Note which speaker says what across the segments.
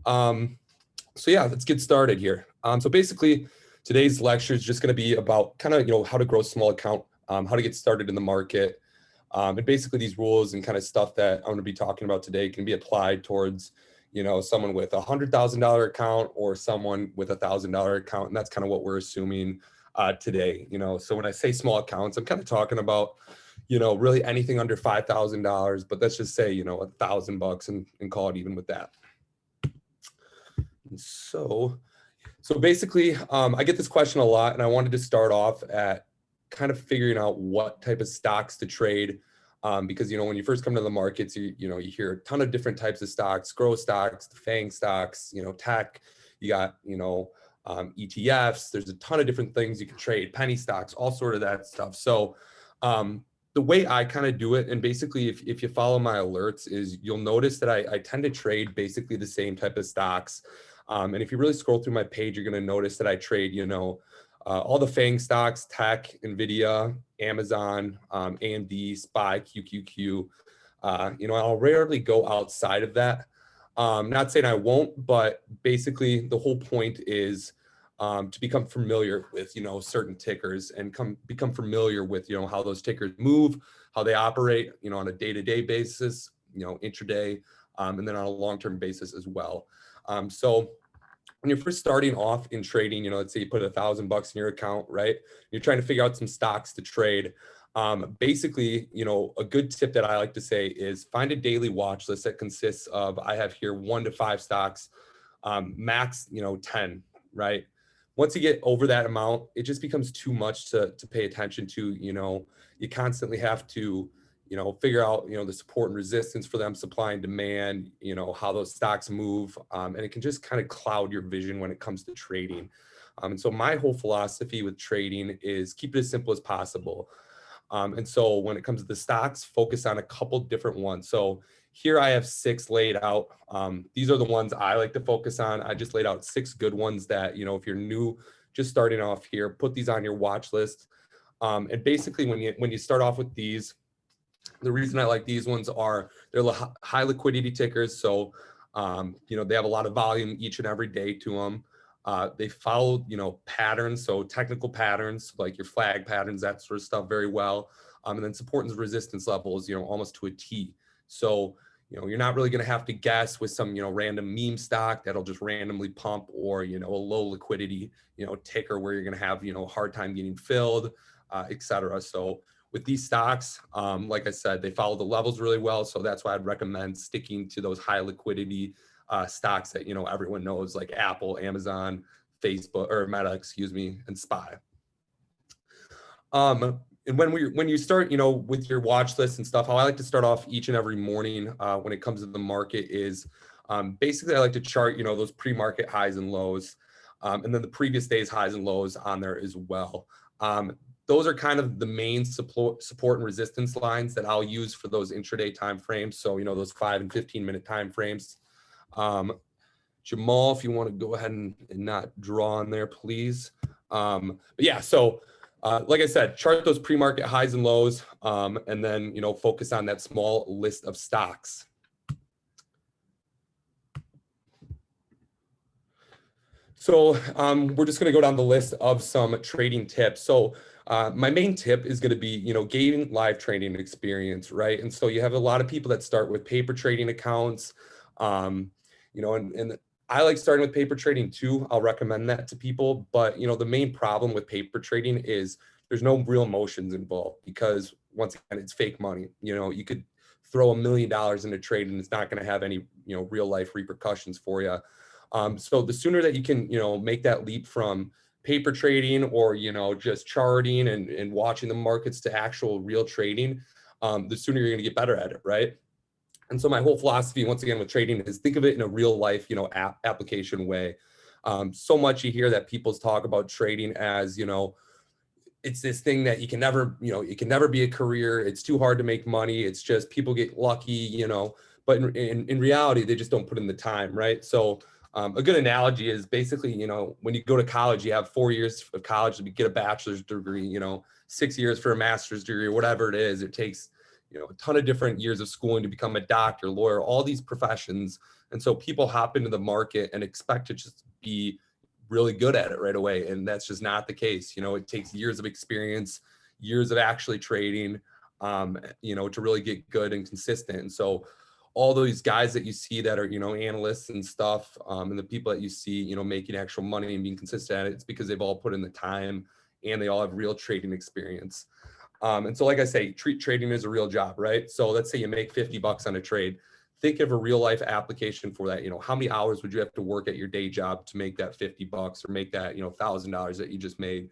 Speaker 1: So yeah, let's get started here. So basically, today's lecture is just going to be about kind of, how to grow a small account, how to get started in the market. And basically these rules and kind of stuff that I'm going to be talking about today can be applied towards, someone with $100,000 account or someone with $1,000 account. And that's kind of what we're assuming today, So when I say small accounts, I'm kind of talking about, really anything under $5,000, but let's just say, $1,000 and call it even with that. And so basically, I get this question a lot, and I wanted to start off at kind of figuring out what type of stocks to trade, because when you first come to the markets, you hear a ton of different types of stocks, growth stocks, the FANG stocks, tech. You got ETFs. There's a ton of different things you can trade, penny stocks, all sort of that stuff. So the way I kind of do it, and basically if you follow my alerts, is you'll notice that I tend to trade basically the same type of stocks. And if you really scroll through my page, you're going to notice that I trade, all the FANG stocks, tech, NVIDIA, Amazon, AMD, SPY, QQQ. I'll rarely go outside of that. Not saying I won't, but basically the whole point is to become familiar with, certain tickers and become familiar with, how those tickers move, how they operate, on a day-to-day basis, intraday, and then on a long-term basis as well. So when you're first starting off in trading, let's say you put $1,000 in your account, right? You're trying to figure out some stocks to trade. Basically, a good tip that I like to say is find a daily watch list that consists of, I have here 1 to 5 stocks, max, 10, right? Once you get over that amount, it just becomes too much to pay attention to. You constantly have to figure out, the support and resistance for them, supply and demand, how those stocks move. And it can just kind of cloud your vision when it comes to trading. And so my whole philosophy with trading is keep it as simple as possible. And so when it comes to the stocks, focus on a couple different ones. So here I have 6 laid out. These are the ones I like to focus on. I just laid out 6 good ones that, if you're new, just starting off here, put these on your watch list. And basically when you start off with these, the reason I like these ones are they're high liquidity tickers. So, they have a lot of volume each and every day to them. They follow, patterns. So technical patterns, like your flag patterns, that sort of stuff very well. And then support and resistance levels, almost to a T. So, you're not really going to have to guess with some, random meme stock that'll just randomly pump, or, a low liquidity, ticker where you're going to have, a hard time getting filled, et cetera. So with these stocks, like I said, they follow the levels really well. So that's why I'd recommend sticking to those high liquidity stocks that, everyone knows, like Apple, Amazon, Facebook, or Meta, and SPY. And when you start, with your watch list and stuff, how I like to start off each and every morning when it comes to the market is basically I like to chart, those pre-market highs and lows, and then the previous day's highs and lows on there as well. Those are kind of the main support and resistance lines that I'll use for those intraday time frames. So, those 5 and 15-minute time frames. Jamal, if you want to go ahead and not draw on there, please. But yeah, so like I said, chart those pre-market highs and lows, and then, focus on that small list of stocks. So we're just going to go down the list of some trading tips. So my main tip is going to be, gaining live trading experience, right? And so you have a lot of people that start with paper trading accounts, and I like starting with paper trading too. I'll recommend that to people. But, the main problem with paper trading is there's no real emotions involved, because once again, it's fake money. You could throw $1 million into trade and it's not going to have any, real life repercussions for you. So the sooner that you can, make that leap from paper trading or, just charting and watching the markets to actual real trading, the sooner you're going to get better at it, right? And so my whole philosophy, once again, with trading is think of it in a real life, application way. So much you hear that people talk about trading as, it's this thing that you can never be a career. It's too hard to make money. It's just people get lucky, but in reality, they just don't put in the time, right? So a good analogy is basically, when you go to college, you have 4 years of college to get a bachelor's degree, 6 years for a master's degree, or whatever it is. It takes, a ton of different years of schooling to become a doctor, lawyer, all these professions And so people hop into the market and expect to just be really good at it right away. And that's just not the case. You know, it takes years of experience, years of actually trading, you know, to really get good and consistent. And so all those guys that you see that are, you know, analysts and stuff, and the people that you see, you know, making actual money and being consistent at it, it's because they've all put in the time and they all have real trading experience. And so, like I say, treat trading as a real job, right? So let's say you make 50 bucks on a trade. Think of a real life application for that. You know, how many hours would you have to work at your day job to make that 50 bucks or make that, you know, $1,000 that you just made?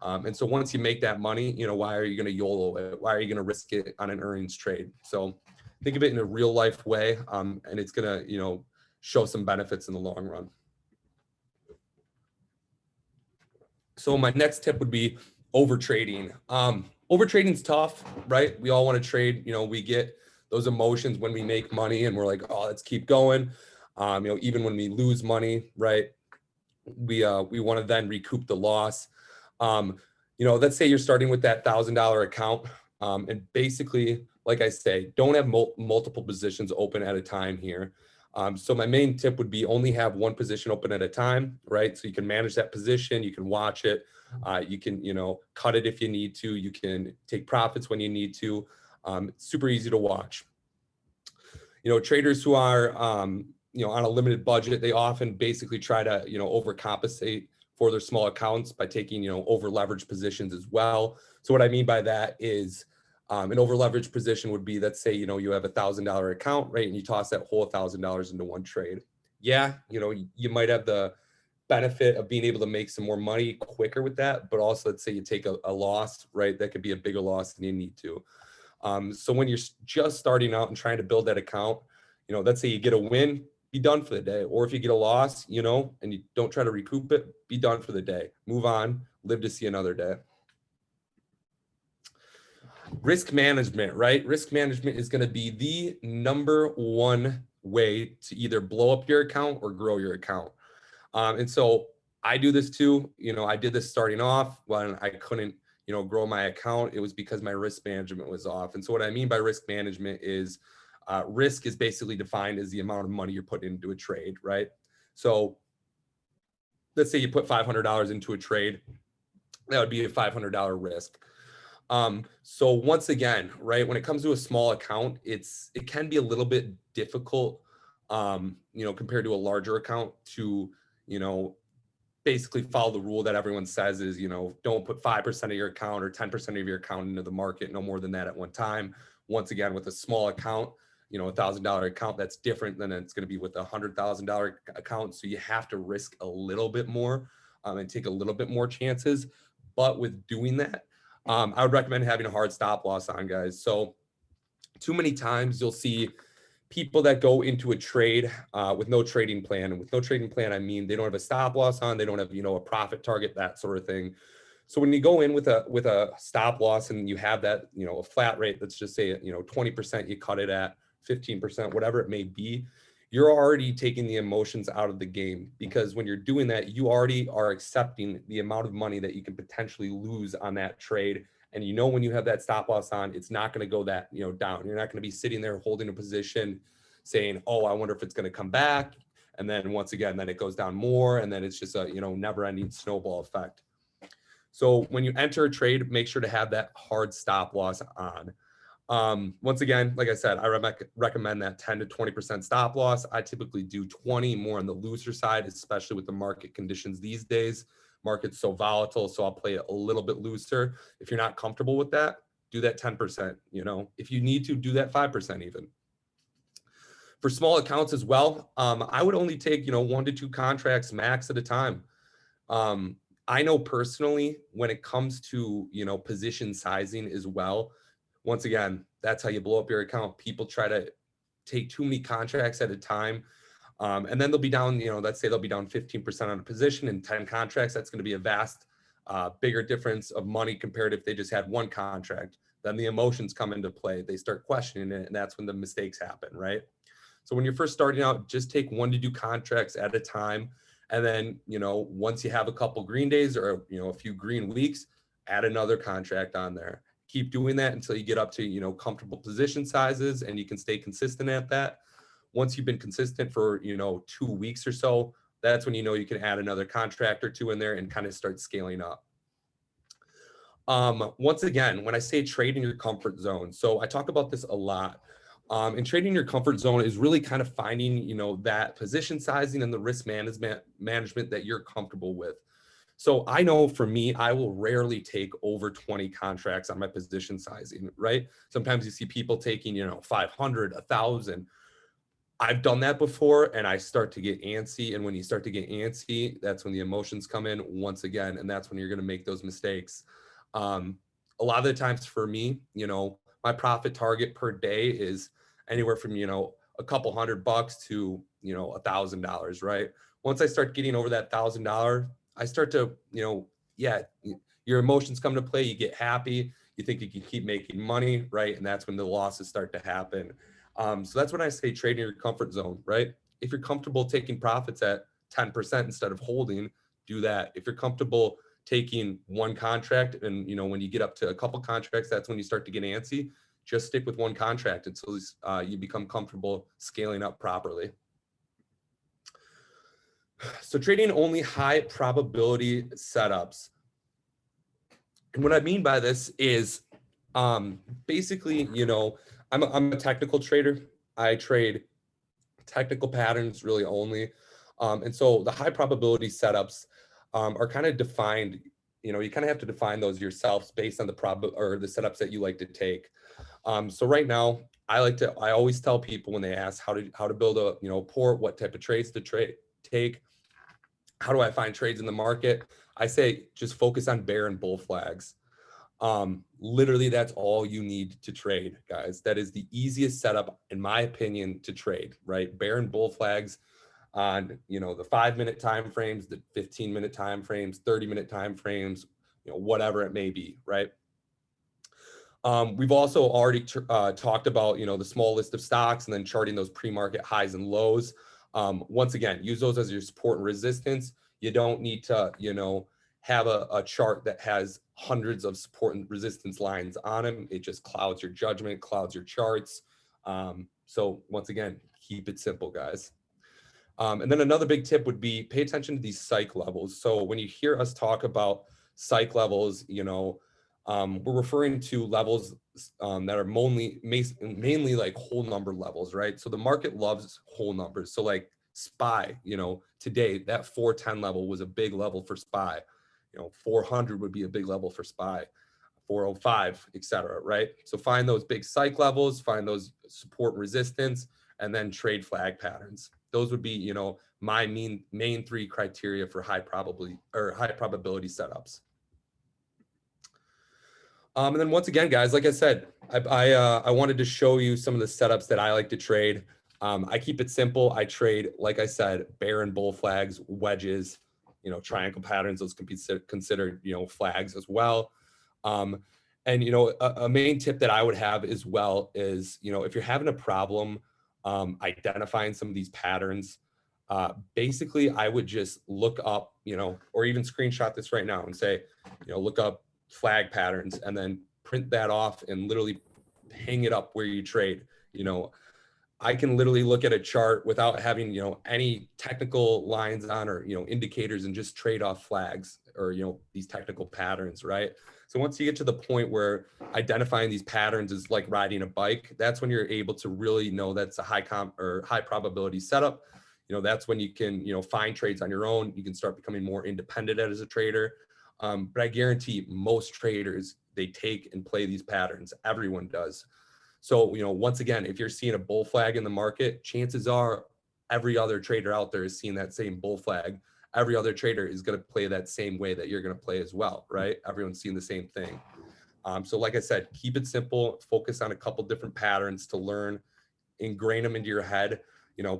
Speaker 1: And so once you make that money, you know, why are you going to YOLO it? Why are you going to risk it on an earnings trade? So think of it in a real life way. And it's going to, you know, show some benefits in the long run. So my next tip would be overtrading. Overtrading is tough, right? We all want to trade. You know, we get those emotions when we make money and we're like, oh, let's keep going. You know, even when we lose money, right? We want to then recoup the loss. You know, let's say you're starting with that $1,000 account. And basically, like I say, don't have multiple positions open at a time here. So my main tip would be only have one position open at a time, right? So you can manage that position, you can watch it, you can, you know, cut it if you need to, you can take profits when you need to. It's super easy to watch. You know, traders who are, you know, on a limited budget, they often basically try to, you know, overcompensate for their small accounts by taking, you know, over leveraged positions as well. So what I mean by that is, an over leveraged position would be, let's say, you know, you have $1,000 account, right? And you toss that whole $1,000 into one trade. Yeah, you know, you might have the benefit of being able to make some more money quicker with that, but also let's say you take a loss, right? That could be a bigger loss than you need to. So when you're just starting out and trying to build that account, you know, let's say you get a win, be done for the day. Or if you get a loss, you know, and you don't try to recoup it, be done for the day. Move on, live to see another day. Risk management, right? Risk management is going to be the number one way to either blow up your account or grow your account. And so I do this too. You know, I did this starting off when I couldn't, you know, grow my account. It was because my risk management was off. And so what I mean by risk management is risk is basically defined as the amount of money you're putting into a trade, right? So let's say you put $500 into a trade, that would be a $500 risk. So once again, right, when it comes to a small account, it can be a little bit difficult, you know, compared to a larger account to, you know, basically follow the rule that everyone says is, you know, don't put 5% of your account or 10% of your account into the market, no more than that at one time. Once again, with a small account, you know, $1,000 account, that's different than it's going to be with a $100,000 account. So you have to risk a little bit more, and take a little bit more chances. But with doing that, I would recommend having a hard stop loss on, guys. So too many times you'll see people that go into a trade with no trading plan. And with no trading plan, I mean, they don't have a stop loss on, they don't have, you know, a profit target, that sort of thing. So when you go in with a stop loss and you have that, you know, a flat rate, let's just say, you know, 20%, you cut it at 15%, whatever it may be, you're already taking the emotions out of the game, because when you're doing that, you already are accepting the amount of money that you can potentially lose on that trade. And you know, when you have that stop loss on, it's not going to go that, you know, down. You're not going to be sitting there holding a position saying, oh, I wonder if it's going to come back. And then once again, then it goes down more. And then it's just a, you know, never ending snowball effect. So when you enter a trade, make sure to have that hard stop loss on. Once again, like I said, I recommend that 10 to 20% stop loss. I typically do 20, more on the looser side, especially with the market conditions these days. Market's so volatile, so I'll play it a little bit looser. If you're not comfortable with that, do that 10%. You know, if you need to, do that 5% even. For small accounts as well, I would only take, you know, 1 to 2 contracts max at a time. I know personally, when it comes to, you know, position sizing as well, once again, that's how you blow up your account. People try to take too many contracts at a time. And then they'll be down, you know, let's say they'll be down 15% on a position in 10 contracts. That's going to be a vast, bigger difference of money compared if they just had one contract. Then the emotions come into play. They start questioning it, and that's when the mistakes happen, right? So when you're first starting out, just take 1 to 2 contracts at a time. And then, you know, once you have a couple green days or, you know, a few green weeks, add another contract on there. Keep doing that until you get up to, you know, comfortable position sizes and you can stay consistent at that. Once you've been consistent for, 2 weeks or so, that's when you can add another contract or two in there and kind of start scaling up. Once again, when I say trade in your comfort zone, so I talk about this a lot. And trading your comfort zone is really kind of finding, that position sizing and the risk management that you're comfortable with. So I know for me, I will rarely take over 20 contracts on my position sizing, right? Sometimes you see people taking, 500, 1,000. I've done that before and I start to get antsy. And when you start to get antsy, that's when the emotions come in once again. And that's when you're going to make those mistakes. A lot of the times for me, my profit target per day is anywhere from, a couple $100 to, $1,000, right? Once I start getting over that $1,000, I start to, your emotions come to play. You get happy. You think you can keep making money, right? And that's when the losses start to happen. So that's when I say trade in your comfort zone, right? If you're comfortable taking profits at 10% instead of holding, do that. If you're comfortable taking one contract and, when you get up to a couple contracts, that's when you start to get antsy. Just stick with one contract until you become comfortable scaling up properly. So trading only high probability setups. And what I mean by this is basically, I'm a technical trader. I trade technical patterns really only. And so the high probability setups are kind of defined, you kind of have to define those yourselves based on the the setups that you like to take. So right now, I always tell people when they ask how to build a, port, what type of trades to take, how do I find trades in the market? I say just focus on bear and bull flags. Literally that's all you need to trade, guys. That is the easiest setup in my opinion to trade, right? Bear and bull flags on, the 5-minute time frames, the 15-minute time frames, 30-minute time frames, whatever it may be, right? We've also already talked about, the small list of stocks and then charting those pre-market highs and lows. Once again, use those as your support and resistance. You don't need to, have a chart that has hundreds of support and resistance lines on them. It just clouds your judgment, clouds your charts. So once again, keep it simple, guys. And then another big tip would be pay attention to these psych levels. So when you hear us talk about psych levels, we're referring to levels that are mainly like whole number levels, right? So the market loves whole numbers. So like SPY, today that 410 level was a big level for SPY. 400 would be a big level for SPY, 405, etc. Right? So find those big psych levels, find those support resistance, and then trade flag patterns. Those would be, my main 3 criteria for high probability setups. And then once again, guys, like I said, I wanted to show you some of the setups that I like to trade. I keep it simple. I trade, like I said, bear and bull flags, wedges, triangle patterns. Those can be considered, flags as well. And, a main tip that I would have as well is, if you're having a problem identifying some of these patterns, basically I would just look up, or even screenshot this right now and say, look up flag patterns and then print that off and literally hang it up where you trade. I can literally look at a chart without having, any technical lines on or, indicators and just trade off flags or, these technical patterns, right? So once you get to the point where identifying these patterns is like riding a bike, that's when you're able to really know that's a high probability setup. That's when you can, find trades on your own. You can start becoming more independent as a trader. But I guarantee most traders, they take and play these patterns. Everyone does. So, once again, if you're seeing a bull flag in the market, chances are every other trader out there is seeing that same bull flag. Every other trader is going to play that same way that you're going to play as well, right? Everyone's seeing the same thing. So like I said, keep it simple, focus on a couple different patterns to learn, ingrain them into your head,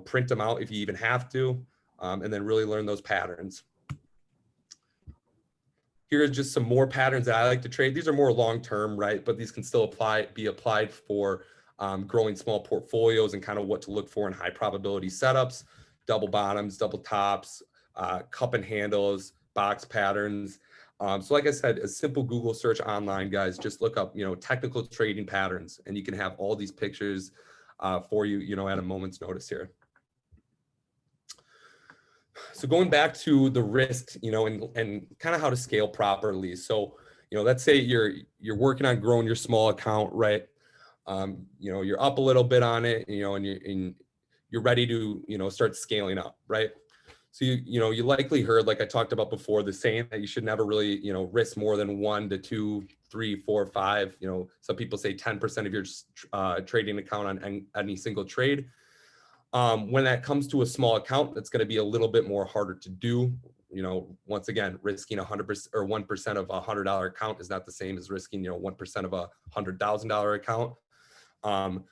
Speaker 1: print them out if you even have to, and then really learn those patterns. Here are just some more patterns that I like to trade. These are more long-term, right? But these can still be applied for growing small portfolios and kind of what to look for in high probability setups, double bottoms, double tops, cup and handles, box patterns. So like I said, a simple Google search online, guys, just look up, technical trading patterns, and you can have all these pictures for you, at a moment's notice here. So going back to the risk, and kind of how to scale properly. So, let's say you're working on growing your small account, right? You're up a little bit on it, and you're ready to, start scaling up, right? So you likely heard, like I talked about before, the saying that you should never really, risk more than 1 to 2, 3, 4, 5. Some people say 10% of your trading account on any single trade. When that comes to a small account, that's going to be a little bit more harder to do. Once again, risking 100% or 1% of $100 account is not the same as risking, 1% of a $100,000 account.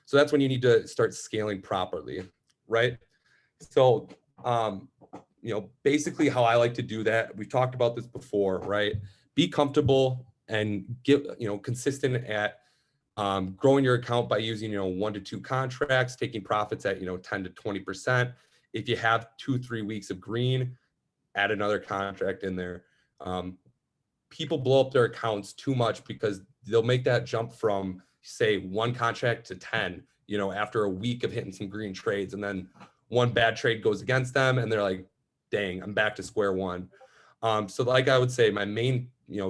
Speaker 1: So that's when you need to start scaling properly, right? So, basically how I like to do that, we've talked about this before, right? Be comfortable and get, consistent at growing your account by using, 1 to 2 contracts, taking profits at, 10 to 20%. If you have 2-3 weeks of green, add another contract in there. People blow up their accounts too much because they'll make that jump from, say, 1 contract to 10, after a week of hitting some green trades, and then one bad trade goes against them and they're like, dang, I'm back to square one. So like I would say, my main,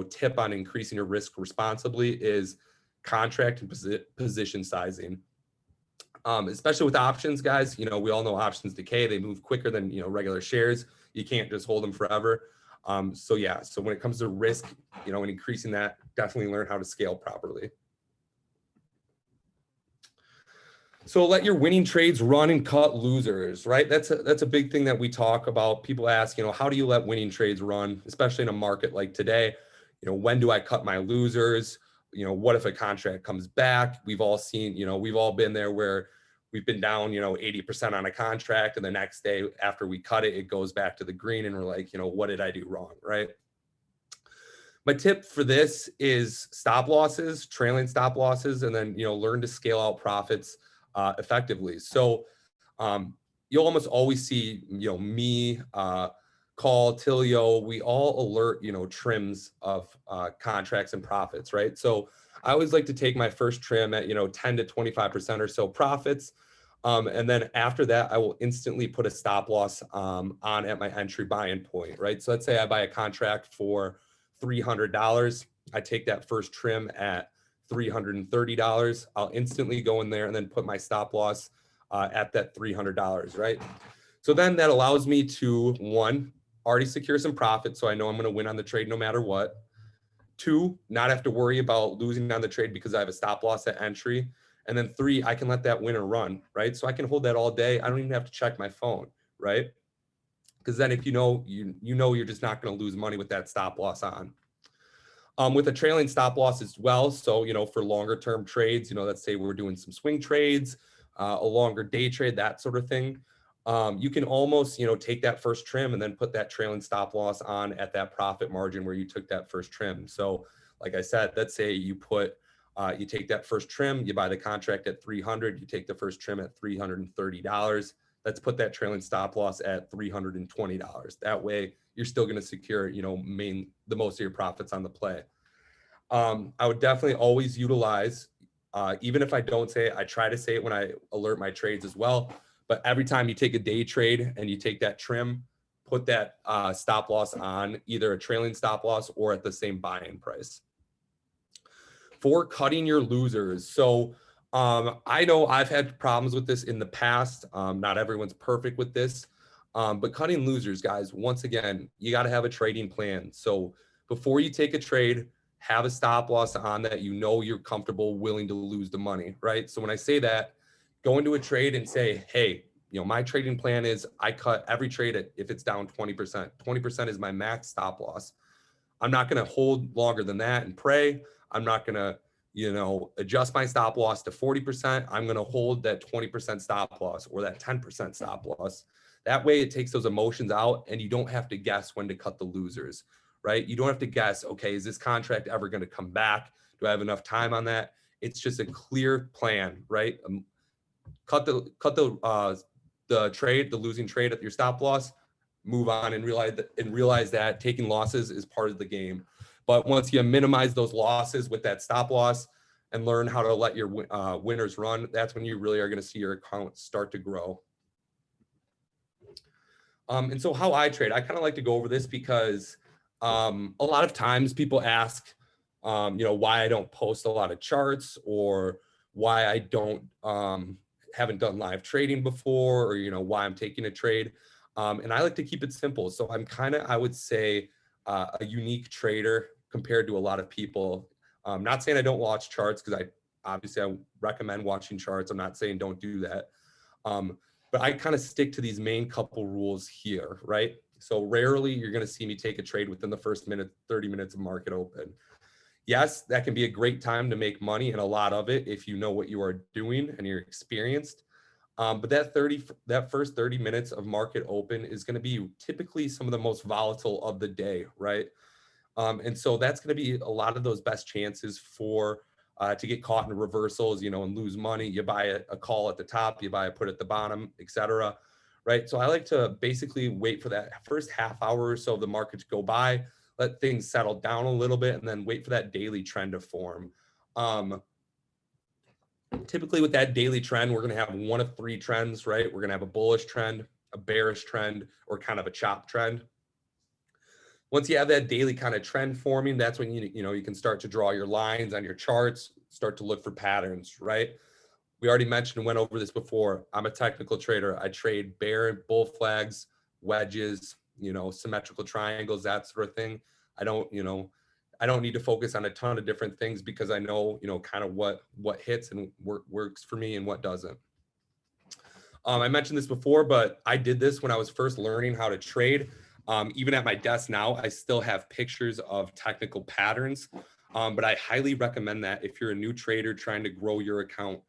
Speaker 1: tip on increasing your risk responsibly is contract and position sizing. Especially with options, guys, we all know options decay. They move quicker than, regular shares. You can't just hold them forever. So when it comes to risk, and increasing that, definitely learn how to scale properly. So let your winning trades run and cut losers, right? That's a big thing that we talk about. People ask, how do you let winning trades run, especially in a market like today? When do I cut my losers? What if a contract comes back? We've all seen, we've all been there where we've been down, 80% on a contract, and the next day after we cut it, it goes back to the green, and we're like, what did I do wrong, right? My tip for this is stop losses, trailing stop losses, and then, learn to scale out profits effectively. So you'll almost always see, me, Call, Tilio, we all alert, trims of contracts and profits, right? So I always like to take my first trim at, 10 to 25% or so profits. And then after that, I will instantly put a stop loss on at my entry buy-in point, right? So let's say I buy a contract for $300. I take that first trim at $330. I'll instantly go in there and then put my stop loss at that $300, right? So then that allows me to, 1, already secure some profit, so I know I'm going to win on the trade no matter what. 2, not have to worry about losing on the trade because I have a stop loss at entry. And then 3, I can let that winner run, right? So I can hold that all day. I don't even have to check my phone, right? Because then if you're just not going to lose money with that stop loss on. With a trailing stop loss as well. So, for longer term trades, let's say we're doing some swing trades, a longer day trade, that sort of thing. You can almost, take that first trim and then put that trailing stop loss on at that profit margin where you took that first trim. So like I said, let's say you take that first trim, you buy the contract at 300, you take the first trim at $330. Let's put that trailing stop loss at $320. That way you're still going to secure, the most of your profits on the play. I would definitely always utilize, even if I don't say it, I try to say it when I alert my trades as well. But every time you take a day trade and you take that trim, put that stop loss on either a trailing stop loss or at the same buy-in price. For cutting your losers. So I know I've had problems with this in the past. Not everyone's perfect with this. But cutting losers, guys, once again, you got to have a trading plan. So before you take a trade, have a stop loss on that you're comfortable, willing to lose the money, right? So when I say that, go into a trade and say, hey, my trading plan is I cut every trade if it's down 20%. 20% is my max stop loss. I'm not going to hold longer than that and pray. I'm not going to, adjust my stop loss to 40%. I'm going to hold that 20% stop loss or that 10% stop loss. That way it takes those emotions out and you don't have to guess when to cut the losers, right? You don't have to guess, okay, is this contract ever going to come back? Do I have enough time on that? It's just a clear plan, right? Cut the trade, the losing trade at your stop loss, move on and realize that taking losses is part of the game. But once you minimize those losses with that stop loss, and learn how to let your winners run, that's when you really are going to see your account start to grow. And so how I trade, I kind of like to go over this because a lot of times people ask, why I don't post a lot of charts, or why I don't haven't done live trading before, or why I'm taking a trade. And I like to keep it simple. So I'm kind of, I would say, a unique trader compared to a lot of people. I'm not saying I don't watch charts, because I recommend watching charts. I'm not saying don't do that. But I kind of stick to these main couple rules here, right? So rarely you're going to see me take a trade within the first 30 minutes of market open. Yes, that can be a great time to make money, and a lot of it if you know what you are doing and you're experienced. But that first 30 minutes of market open is going to be typically some of the most volatile of the day, right? And so that's going to be a lot of those best chances for to get caught in reversals, and lose money. You buy a call at the top, you buy a put at the bottom, etc. Right? So I like to basically wait for that first half hour or so of the market to go by, let things settle down a little bit, and then wait for that daily trend to form. Typically with that daily trend, we're going to have one of three trends, right? We're going to have a bullish trend, a bearish trend, or kind of a chop trend. Once you have that daily kind of trend forming, that's when you can start to draw your lines on your charts, start to look for patterns, right? We already mentioned and went over this before. I'm a technical trader. I trade bear and bull flags, wedges, symmetrical triangles, that sort of thing. I don't need to focus on a ton of different things, because I know, kind of what hits and works for me and what doesn't. I mentioned this before, but I did this when I was first learning how to trade. Even at my desk now, I still have pictures of technical patterns, but I highly recommend that if you're a new trader trying to grow your account.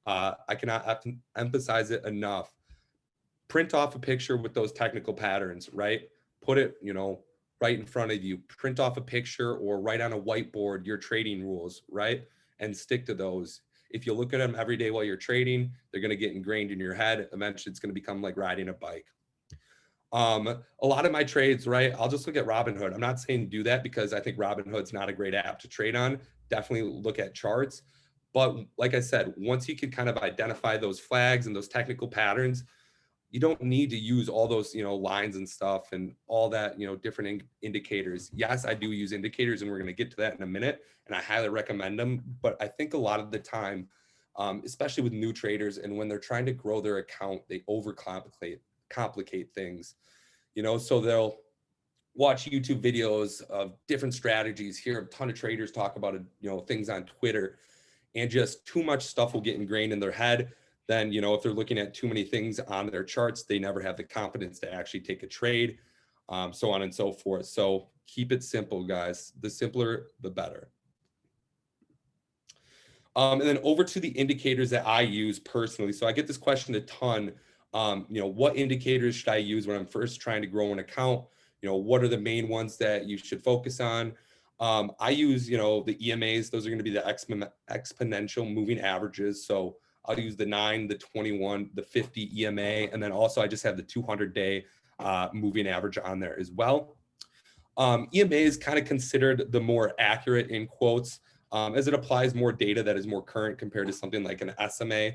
Speaker 1: I cannot emphasize it enough. Print off a picture with those technical patterns, right? Put it, right in front of you. Print off a picture or write on a whiteboard your trading rules, right? And stick to those. If you look at them every day while you're trading, they're going to get ingrained in your head. Eventually, it's going to become like riding a bike. A lot of my trades, right? I'll just look at Robinhood. I'm not saying do that, because I think Robinhood's not a great app to trade on. Definitely look at charts. But like I said, once you can kind of identify those flags and those technical patterns, you don't need to use all those, lines and stuff and all that, different indicators. Yes, I do use indicators, and we're going to get to that in a minute, and I highly recommend them. But I think a lot of the time, especially with new traders, and when they're trying to grow their account, they complicate things, so they'll watch YouTube videos of different strategies, hear a ton of traders talk about it, things on Twitter, and just too much stuff will get ingrained in their head. Then, if they're looking at too many things on their charts, they never have the confidence to actually take a trade, so on and so forth. So keep it simple, guys. The simpler, the better. And then over to the indicators that I use personally. So I get this question a ton. What indicators should I use when I'm first trying to grow an account? What are the main ones that you should focus on? I use, the EMAs. Those are going to be the exponential moving averages. So I'll use the 9, the 21, the 50 EMA, and then also I just have the 200-day moving average on there as well. EMA is kind of considered the more accurate, in quotes, as it applies more data that is more current compared to something like an SMA.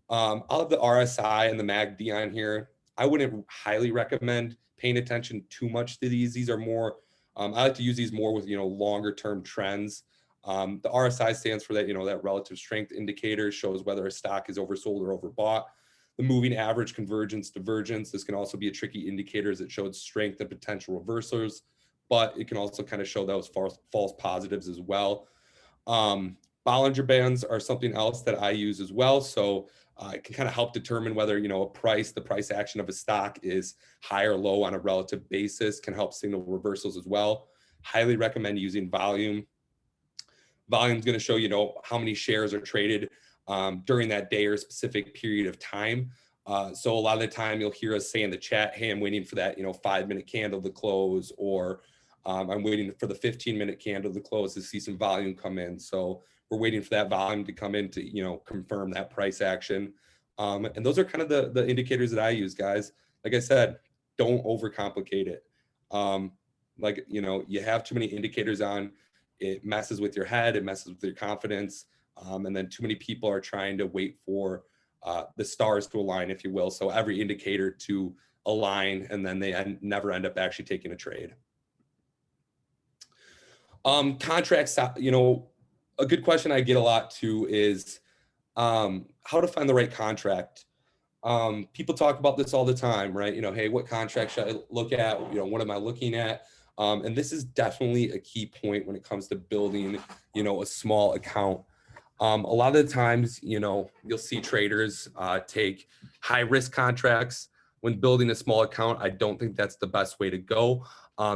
Speaker 1: I'll have the RSI and the MACD on here. I wouldn't highly recommend paying attention too much to these. These are more, I like to use these more with, longer term trends. The RSI stands for that, that relative strength indicator, shows whether a stock is oversold or overbought. The moving average, convergence, divergence. This can also be a tricky indicator, as it shows strength and potential reversals, but it can also kind of show those false positives as well. Bollinger Bands are something else that I use as well. So it can kind of help determine whether, the price action of a stock is high or low on a relative basis, can help signal reversals as well. Highly recommend using volume. Volume is going to show, how many shares are traded during that day or a specific period of time. So a lot of the time you'll hear us say in the chat, hey, I'm waiting for that, 5-minute candle to close, or I'm waiting for the 15-minute candle to close to see some volume come in. So we're waiting for that volume to come in to, confirm that price action. And those are kind of the indicators that I use, guys. Like I said, don't overcomplicate it. You have too many indicators on, it messes with your head, it messes with your confidence. And then too many people are trying to wait for the stars to align, if you will. So every indicator to align, and then they never end up actually taking a trade. Contracts, a good question I get a lot too is how to find the right contract. People talk about this all the time, right? Hey, what contract should I look at? What am I looking at? And this is definitely a key point when it comes to building, a small account. A lot of the times, you'll see traders take high risk contracts when building a small account. I don't think that's the best way to go.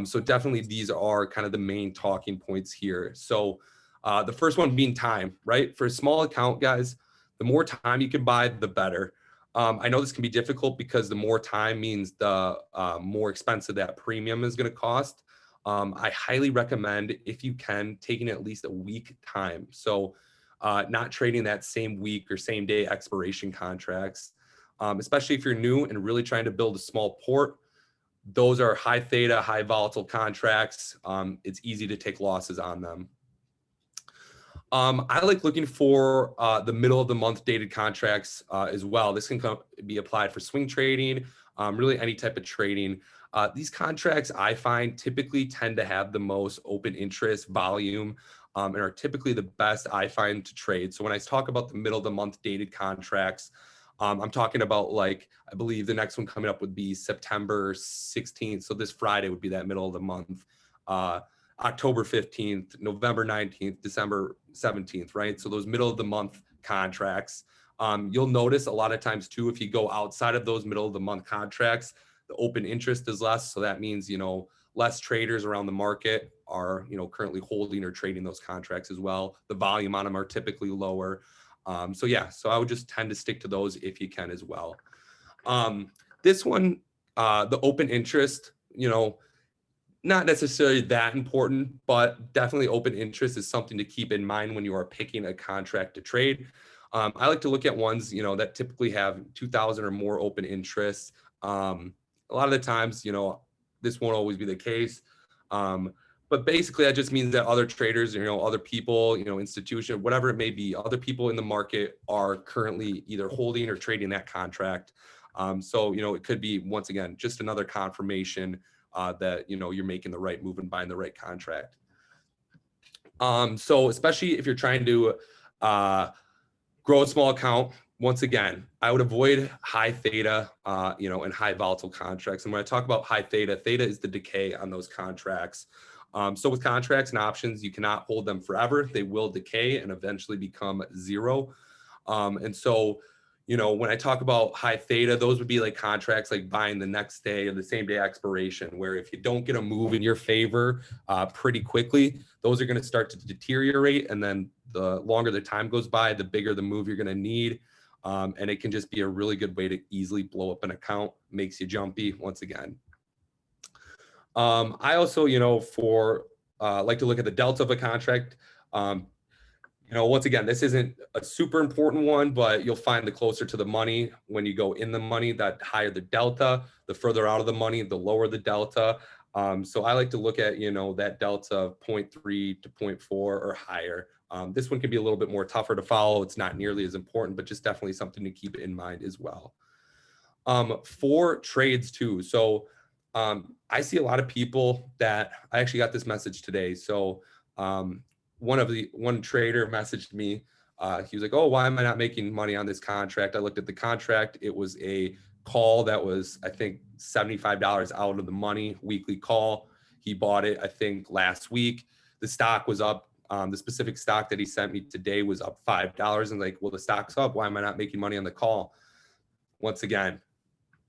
Speaker 1: So definitely these are kind of the main talking points here. So the first one being time, right? For a small account, guys, the more time you can buy, the better. I know this can be difficult because the more time means the more expensive that premium is going to cost. I highly recommend, if you can, taking at least a week time. So not trading that same week or same day expiration contracts, especially if you're new and really trying to build a small port. Those are high theta, high volatile contracts. It's easy to take losses on them. I like looking for the middle of the month dated contracts as well. This can be applied for swing trading, really any type of trading. These contracts I find typically tend to have the most open interest volume and are typically the best I find to trade. So when I talk about the middle of the month dated contracts, I'm talking about, like, I believe the next one coming up would be September 16th. So this Friday would be that middle of the month. October 15th, November 19th, December 17th, right? So those middle of the month contracts. You'll notice a lot of times too, if you go outside of those middle of the month contracts, the open interest is less. So that means, less traders around the market are, currently holding or trading those contracts as well. The volume on them are typically lower. So I would just tend to stick to those if you can as well. This one, the open interest, not necessarily that important, but definitely open interest is something to keep in mind when you are picking a contract to trade. I like to look at ones, that typically have 2,000 or more open interests. A lot of the times, this won't always be the case. But basically that just means that other traders, other people, institution, whatever it may be, other people in the market are currently either holding or trading that contract. So it could be, once again, just another confirmation that you're making the right move and buying the right contract. So especially if you're trying to grow a small account, once again, I would avoid high theta, and high volatile contracts. And when I talk about high theta, theta is the decay on those contracts. So with contracts and options, you cannot hold them forever. They will decay and eventually become zero. And so when I talk about high theta, those would be like contracts like buying the next day or the same day expiration, where if you don't get a move in your favor pretty quickly, those are going to start to deteriorate. And then the longer the time goes by, the bigger the move you're going to need. And it can just be a really good way to easily blow up an account, makes you jumpy once again. I also, like to look at the delta of a contract. Once again, this isn't a super important one, but you'll find the closer to the money when you go in the money, that higher the delta, the further out of the money, the lower the delta. So I like to look at, that delta of 0.3 to 0.4 or higher. This one can be a little bit more tougher to follow. It's not nearly as important, but just definitely something to keep in mind as well. For trades too. So I see a lot of people that I actually got this message today. So one trader messaged me. He was like, "Oh, why am I not making money on this contract?" I looked at the contract. It was a call that was, I think, $75 out of the money, weekly call. He bought it, I think, last week. The stock was up. The specific stock that he sent me today was up $5. And like, well, the stock's up. Why am I not making money on the call? Once again,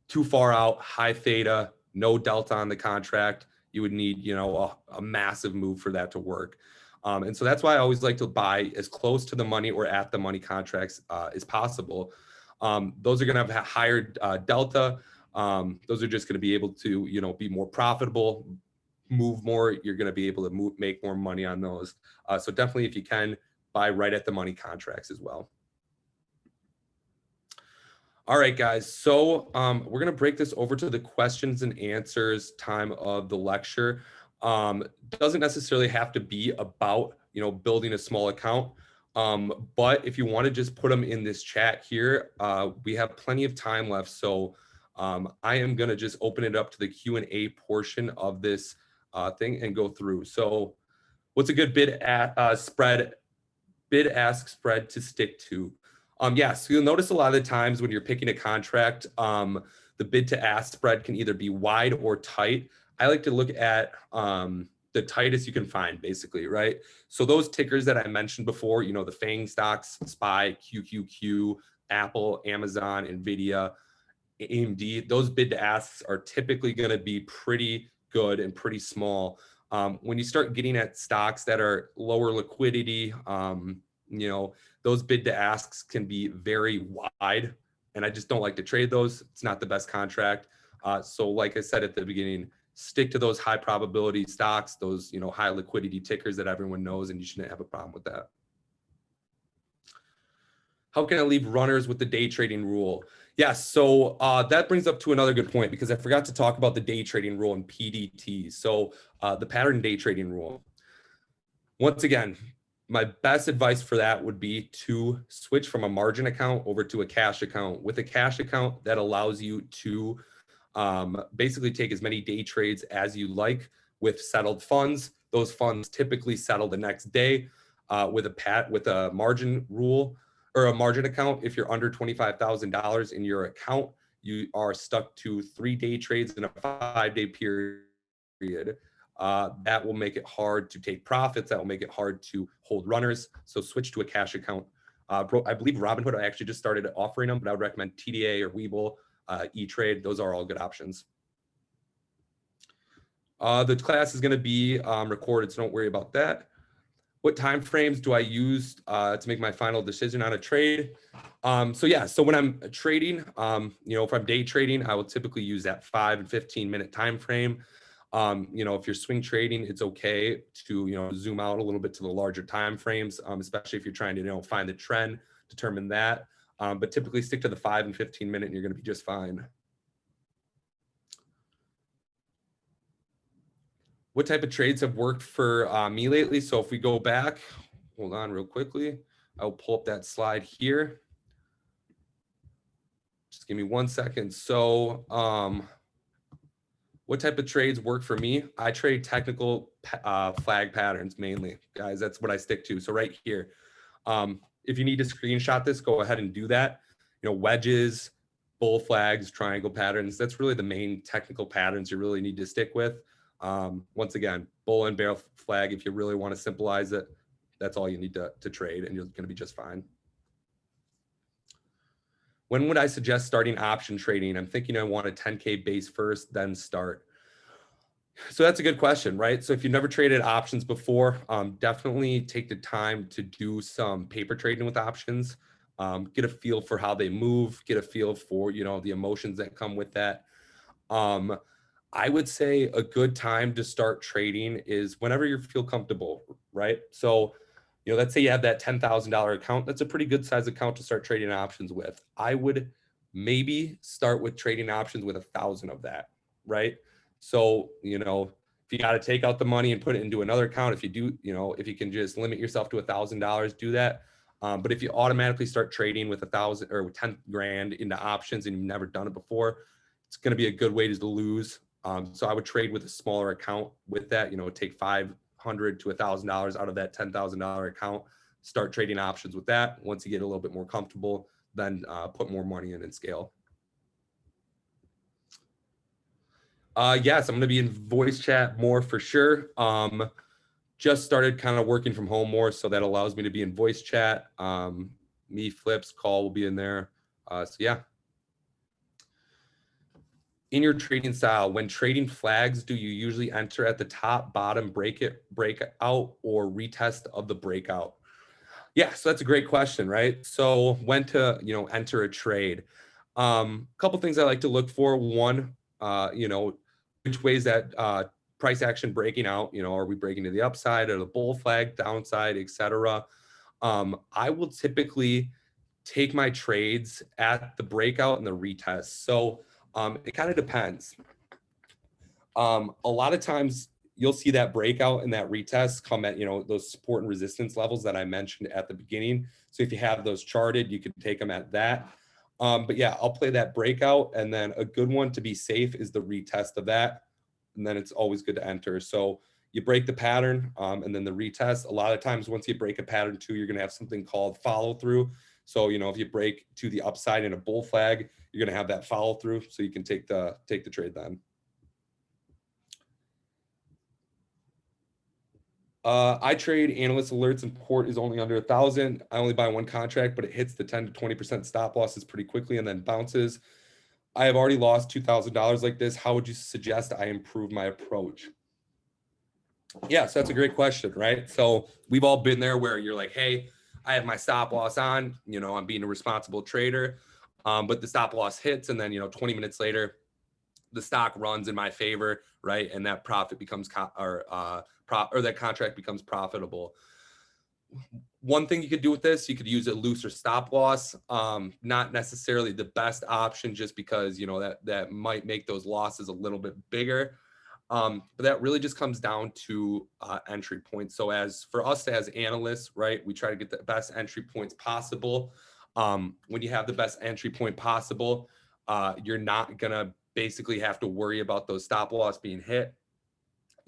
Speaker 1: too far out, high theta, no delta on the contract. You would need, a massive move for that to work. And so that's why I always like to buy as close to the money or at the money contracts as possible. Those are going to have higher delta. Those are just going to be able to, be more profitable, move more. You're going to be able to make more money on those. So definitely, if you can, buy right at the money contracts as well. All right, guys. So we're going to break this over to the questions and answers time of the lecture. Doesn't necessarily have to be about, building a small account. But if you want to just put them in this chat here, we have plenty of time left. So I am going to just open it up to the Q&A portion of this thing and go through. So what's a good bid-ask spread to stick to? So you'll notice a lot of the times when you're picking a contract, the bid to ask spread can either be wide or tight. I like to look at the tightest you can find, basically, right? So those tickers that I mentioned before, you know, the FANG stocks, SPY, QQQ, Apple, Amazon, NVIDIA, AMD, those bid to asks are typically going to be pretty good and pretty small. When you start getting at stocks that are lower liquidity, you know, those bid to asks can be very wide, and I just don't like to trade those. It's not the best contract. So like I said at the beginning, stick to those high probability stocks, those, you know, high liquidity tickers that everyone knows, and you shouldn't have a problem with that. How can I leave runners with the day trading rule? Yes, so that brings up to another good point, because I forgot to talk about the day trading rule and PDT. So the pattern day trading rule. Once again, my best advice for that would be to switch from a margin account over to a cash account. With a cash account, that allows you to basically take as many day trades as you like with settled funds. Those funds typically settle the next day. With a margin rule or a margin account, if you're under $25,000 in your account, you are stuck to 3 day trades in a 5-day period. That will make it hard to take profits. That will make it hard to hold runners. So switch to a cash account. I believe Robinhood, I actually just started offering them, but I would recommend TDA or Webull, E-Trade. Those are all good options. The class is going to be recorded, so don't worry about that. What time frames do I use to make my final decision on a trade? So when I'm trading, you know, if I'm day trading, I will typically use that 5 and 15-minute time frame. You know, if you're swing trading, it's okay to, you know, zoom out a little bit to the larger time frames, especially if you're trying to, you know, find the trend, determine that. But typically stick to the 5 and 15-minute, and you're going to be just fine. What type of trades have worked for me lately? So if we go back, hold on real quickly, I'll pull up that slide here. Just give me 1 second. So what type of trades work for me? I trade technical flag patterns mainly, guys. That's what I stick to. So right here, if you need to screenshot this, go ahead and do that. You know, wedges, bull flags, triangle patterns. That's really the main technical patterns you really need to stick with. Once again, bull and bear flag, if you really want to symbolize it, that's all you need to trade, and you're going to be just fine. When would I suggest starting option trading? I'm thinking I want a 10K base first, then start. So that's a good question, right? So if you've never traded options before, definitely take the time to do some paper trading with options. Get a feel for how they move, get a feel for, you know, the emotions that come with that. I would say a good time to start trading is whenever you feel comfortable, right? So, you know, let's say you have that $10,000 account. That's a pretty good size account to start trading options with. I would maybe start with trading options with 1,000 of that, right? So, you know, if you got to take out the money and put it into another account, if you do, you know, if you can just limit yourself to $1,000, do that. But if you automatically start trading with 1,000 or 10 grand into options and you've never done it before, it's going to be a good way to lose. So I would trade with a smaller account with that, you know, take $500 to $1,000 out of that $10,000 account, start trading options with that. Once you get a little bit more comfortable, then put more money in and scale. Yes, I'm going to be in voice chat more for sure. Just started kind of working from home more, so that allows me to be in voice chat. Me, Flips, Call will be in there. So yeah. In your trading style, when trading flags, do you usually enter at the top, bottom, breakout, or retest of the breakout? Yeah, so that's a great question, right? So when to, you know, enter a trade. Couple things I like to look for. One, you know, which way is that price action breaking out? You know, are we breaking to the upside or the bull flag, downside, etc.? I will typically take my trades at the breakout and the retest. So it kind of depends. A lot of times, you'll see that breakout and that retest come at, those support and resistance levels that I mentioned at the beginning. So if you have those charted, you can take them at that. But yeah, I'll play that breakout, and then a good one to be safe is the retest of that. And then it's always good to enter. So you break the pattern, and then the retest. A lot of times once you break a pattern too, you're going to have something called follow through. So, if you break to the upside in a bull flag, you're going to have that follow through. So you can take the trade then. I trade analyst alerts and port is only under 1,000. I only buy one contract, but it hits the 10 to 20% stop losses pretty quickly and then bounces. I have already lost $2,000 like this. How would you suggest I improve my approach? Yeah, so that's a great question, right? So we've all been there where you're like, hey, I have my stop loss on, I'm being a responsible trader, but the stop loss hits, and then 20 minutes later, the stock runs in my favor, right? And that profit becomes that contract becomes profitable. One thing you could do with this, you could use a looser stop loss. Not necessarily the best option, just because that might make those losses a little bit bigger. But that really just comes down to entry points. So as for us as analysts, right, we try to get the best entry points possible. When you have the best entry point possible, you're not gonna basically have to worry about those stop loss being hit,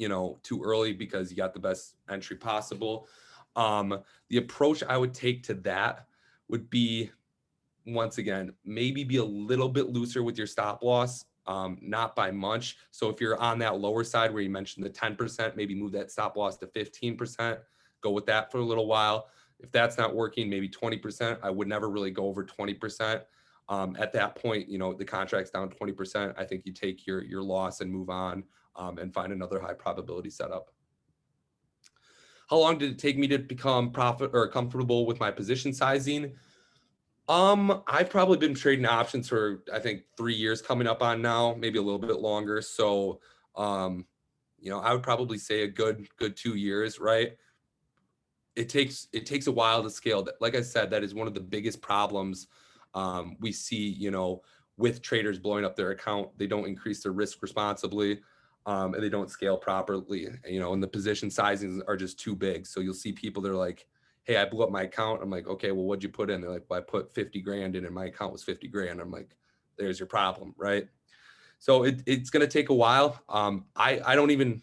Speaker 1: too early, because you got the best entry possible. The approach I would take to that would be, once again, maybe be a little bit looser with your stop loss, not by much. So if you're on that lower side where you mentioned the 10%, maybe move that stop loss to 15%, go with that for a little while. If that's not working, maybe 20%. I would never really go over 20%. At that point, the contract's down 20%. I think you take your loss and move on, and find another high probability setup. How long did it take me to become comfortable with my position sizing? I've probably been trading options for, I think, 3 years coming up on now, maybe a little bit longer. So, I would probably say a good 2 years, right? It takes a while to scale. Like I said, that is one of the biggest problems we see, with traders blowing up their account. They don't increase their risk responsibly, and they don't scale properly, and the position sizings are just too big. So you'll see people, they're like, hey, I blew up my account. I'm like, okay, well, what'd you put in? They're like, well, I put 50 grand in and my account was 50 grand. I'm like, there's your problem, right? So it's going to take a while. I don't even,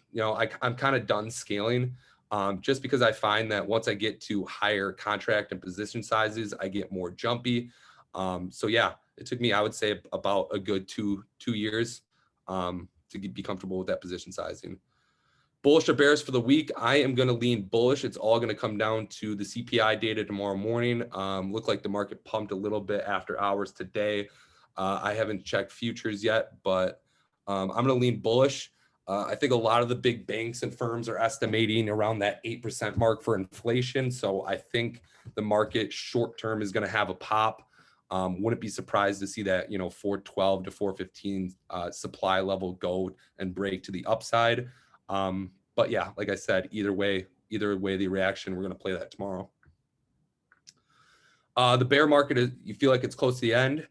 Speaker 1: I'm kind of done scaling, just because I find that once I get to higher contract and position sizes, I get more jumpy. So yeah, it took me, I would say, about a good two years to be comfortable with that position sizing. Bullish or bearish for the week? I am going to lean bullish. It's all going to come down to the CPI data tomorrow morning. Look like the market pumped a little bit after hours today. I haven't checked futures yet, but I'm going to lean bullish. I think a lot of the big banks and firms are estimating around that 8% mark for inflation. So I think the market short term is going to have a pop. Wouldn't be surprised to see that 412 to 415 supply level go and break to the upside. But yeah, like I said, either way the reaction, we're going to play that tomorrow. The bear market is, you feel like it's close to the end?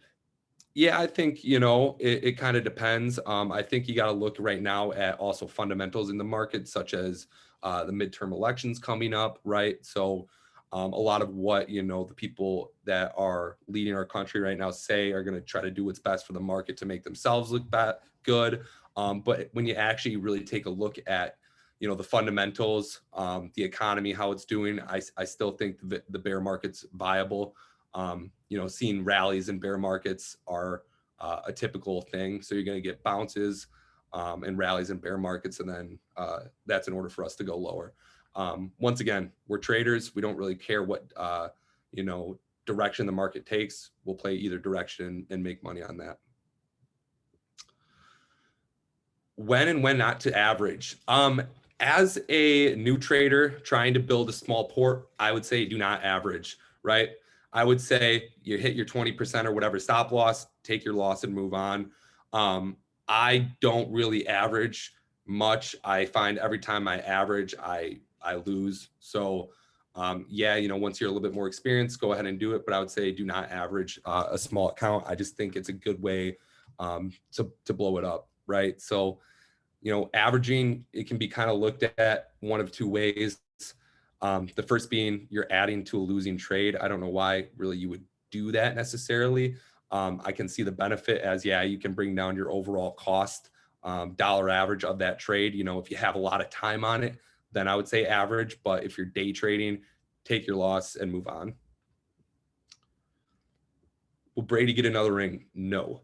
Speaker 1: Yeah, I think, it kind of depends. I think you got to look right now at also fundamentals in the market, such as the midterm elections coming up, right? So a lot of what, the people that are leading our country right now say are going to try to do what's best for the market to make themselves look good. But when you actually really take a look at, the fundamentals, the economy, how it's doing, I still think the bear market's viable. Seeing rallies in bear markets are a typical thing. So you're going to get bounces and rallies in bear markets, and then that's in order for us to go lower. Once again, we're traders. We don't really care what, direction the market takes. We'll play either direction and make money on that. When and when not to average. As a new trader trying to build a small port, I would say do not average, right? I would say you hit your 20% or whatever stop loss, take your loss and move on. I don't really average much. I find every time I average, I lose. So yeah, once you're a little bit more experienced, go ahead and do it. But I would say do not average a small account. I just think it's a good way to blow it up, right? So Averaging, it can be kind of looked at one of two ways. The first being you're adding to a losing trade. I don't know why really you would do that necessarily. I can see the benefit as, yeah, you can bring down your overall cost, dollar average of that trade. If you have a lot of time on it, then I would say average. But if you're day trading, take your loss and move on. Will Brady get another ring? No.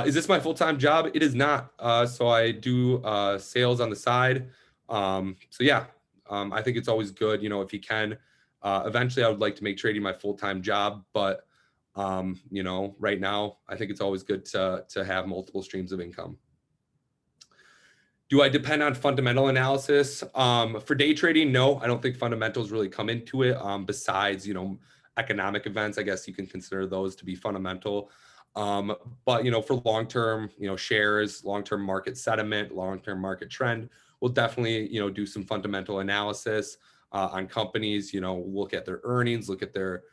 Speaker 1: Is this my full-time job? It is not. So I do sales on the side. So yeah, I think it's always good, if you can. Eventually, I would like to make trading my full-time job, but right now, I think it's always good to have multiple streams of income. Do I depend on fundamental analysis? For day trading, no, I don't think fundamentals really come into it. Besides, economic events, I guess you can consider those to be fundamental. But for long-term, shares, long-term market sentiment, long-term market trend, we'll definitely, do some fundamental analysis on companies. Look at their earnings, look at their,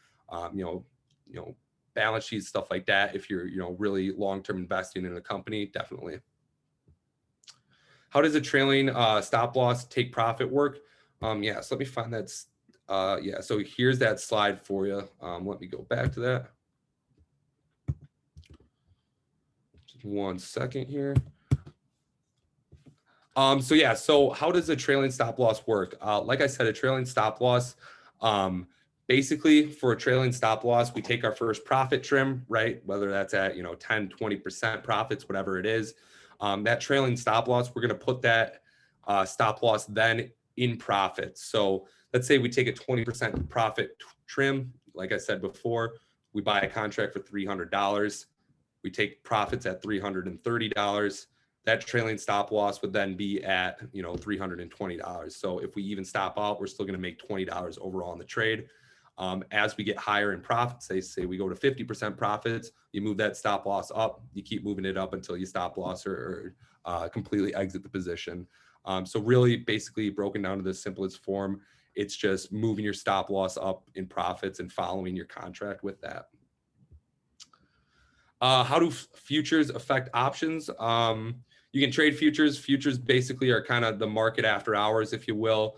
Speaker 1: balance sheets, stuff like that. If you're, really long-term investing in a company, definitely. How does a trailing stop loss take profit work? Yeah, so let me find that. Yeah, so here's that slide for you. Let me go back to that. Just 1 second here. So yeah, so how does a trailing stop loss work? Like I said, a trailing stop loss, basically for a trailing stop loss, we take our first profit trim, right? Whether that's at, 10, 20% profits, whatever it is. That trailing stop loss, we're going to put that stop loss then in profits. So let's say we take a 20% profit trim. Like I said before, we buy a contract for $300. We take profits at $330. That trailing stop loss would then be at, $320. So if we even stop out, we're still going to make $20 overall in the trade. As we get higher in profits, say we go to 50% profits, you move that stop loss up, you keep moving it up until you stop loss or completely exit the position. So really basically broken down to the simplest form, it's just moving your stop loss up in profits and following your contract with that. How do futures affect options? You can trade futures. Futures basically are kind of the market after hours, if you will.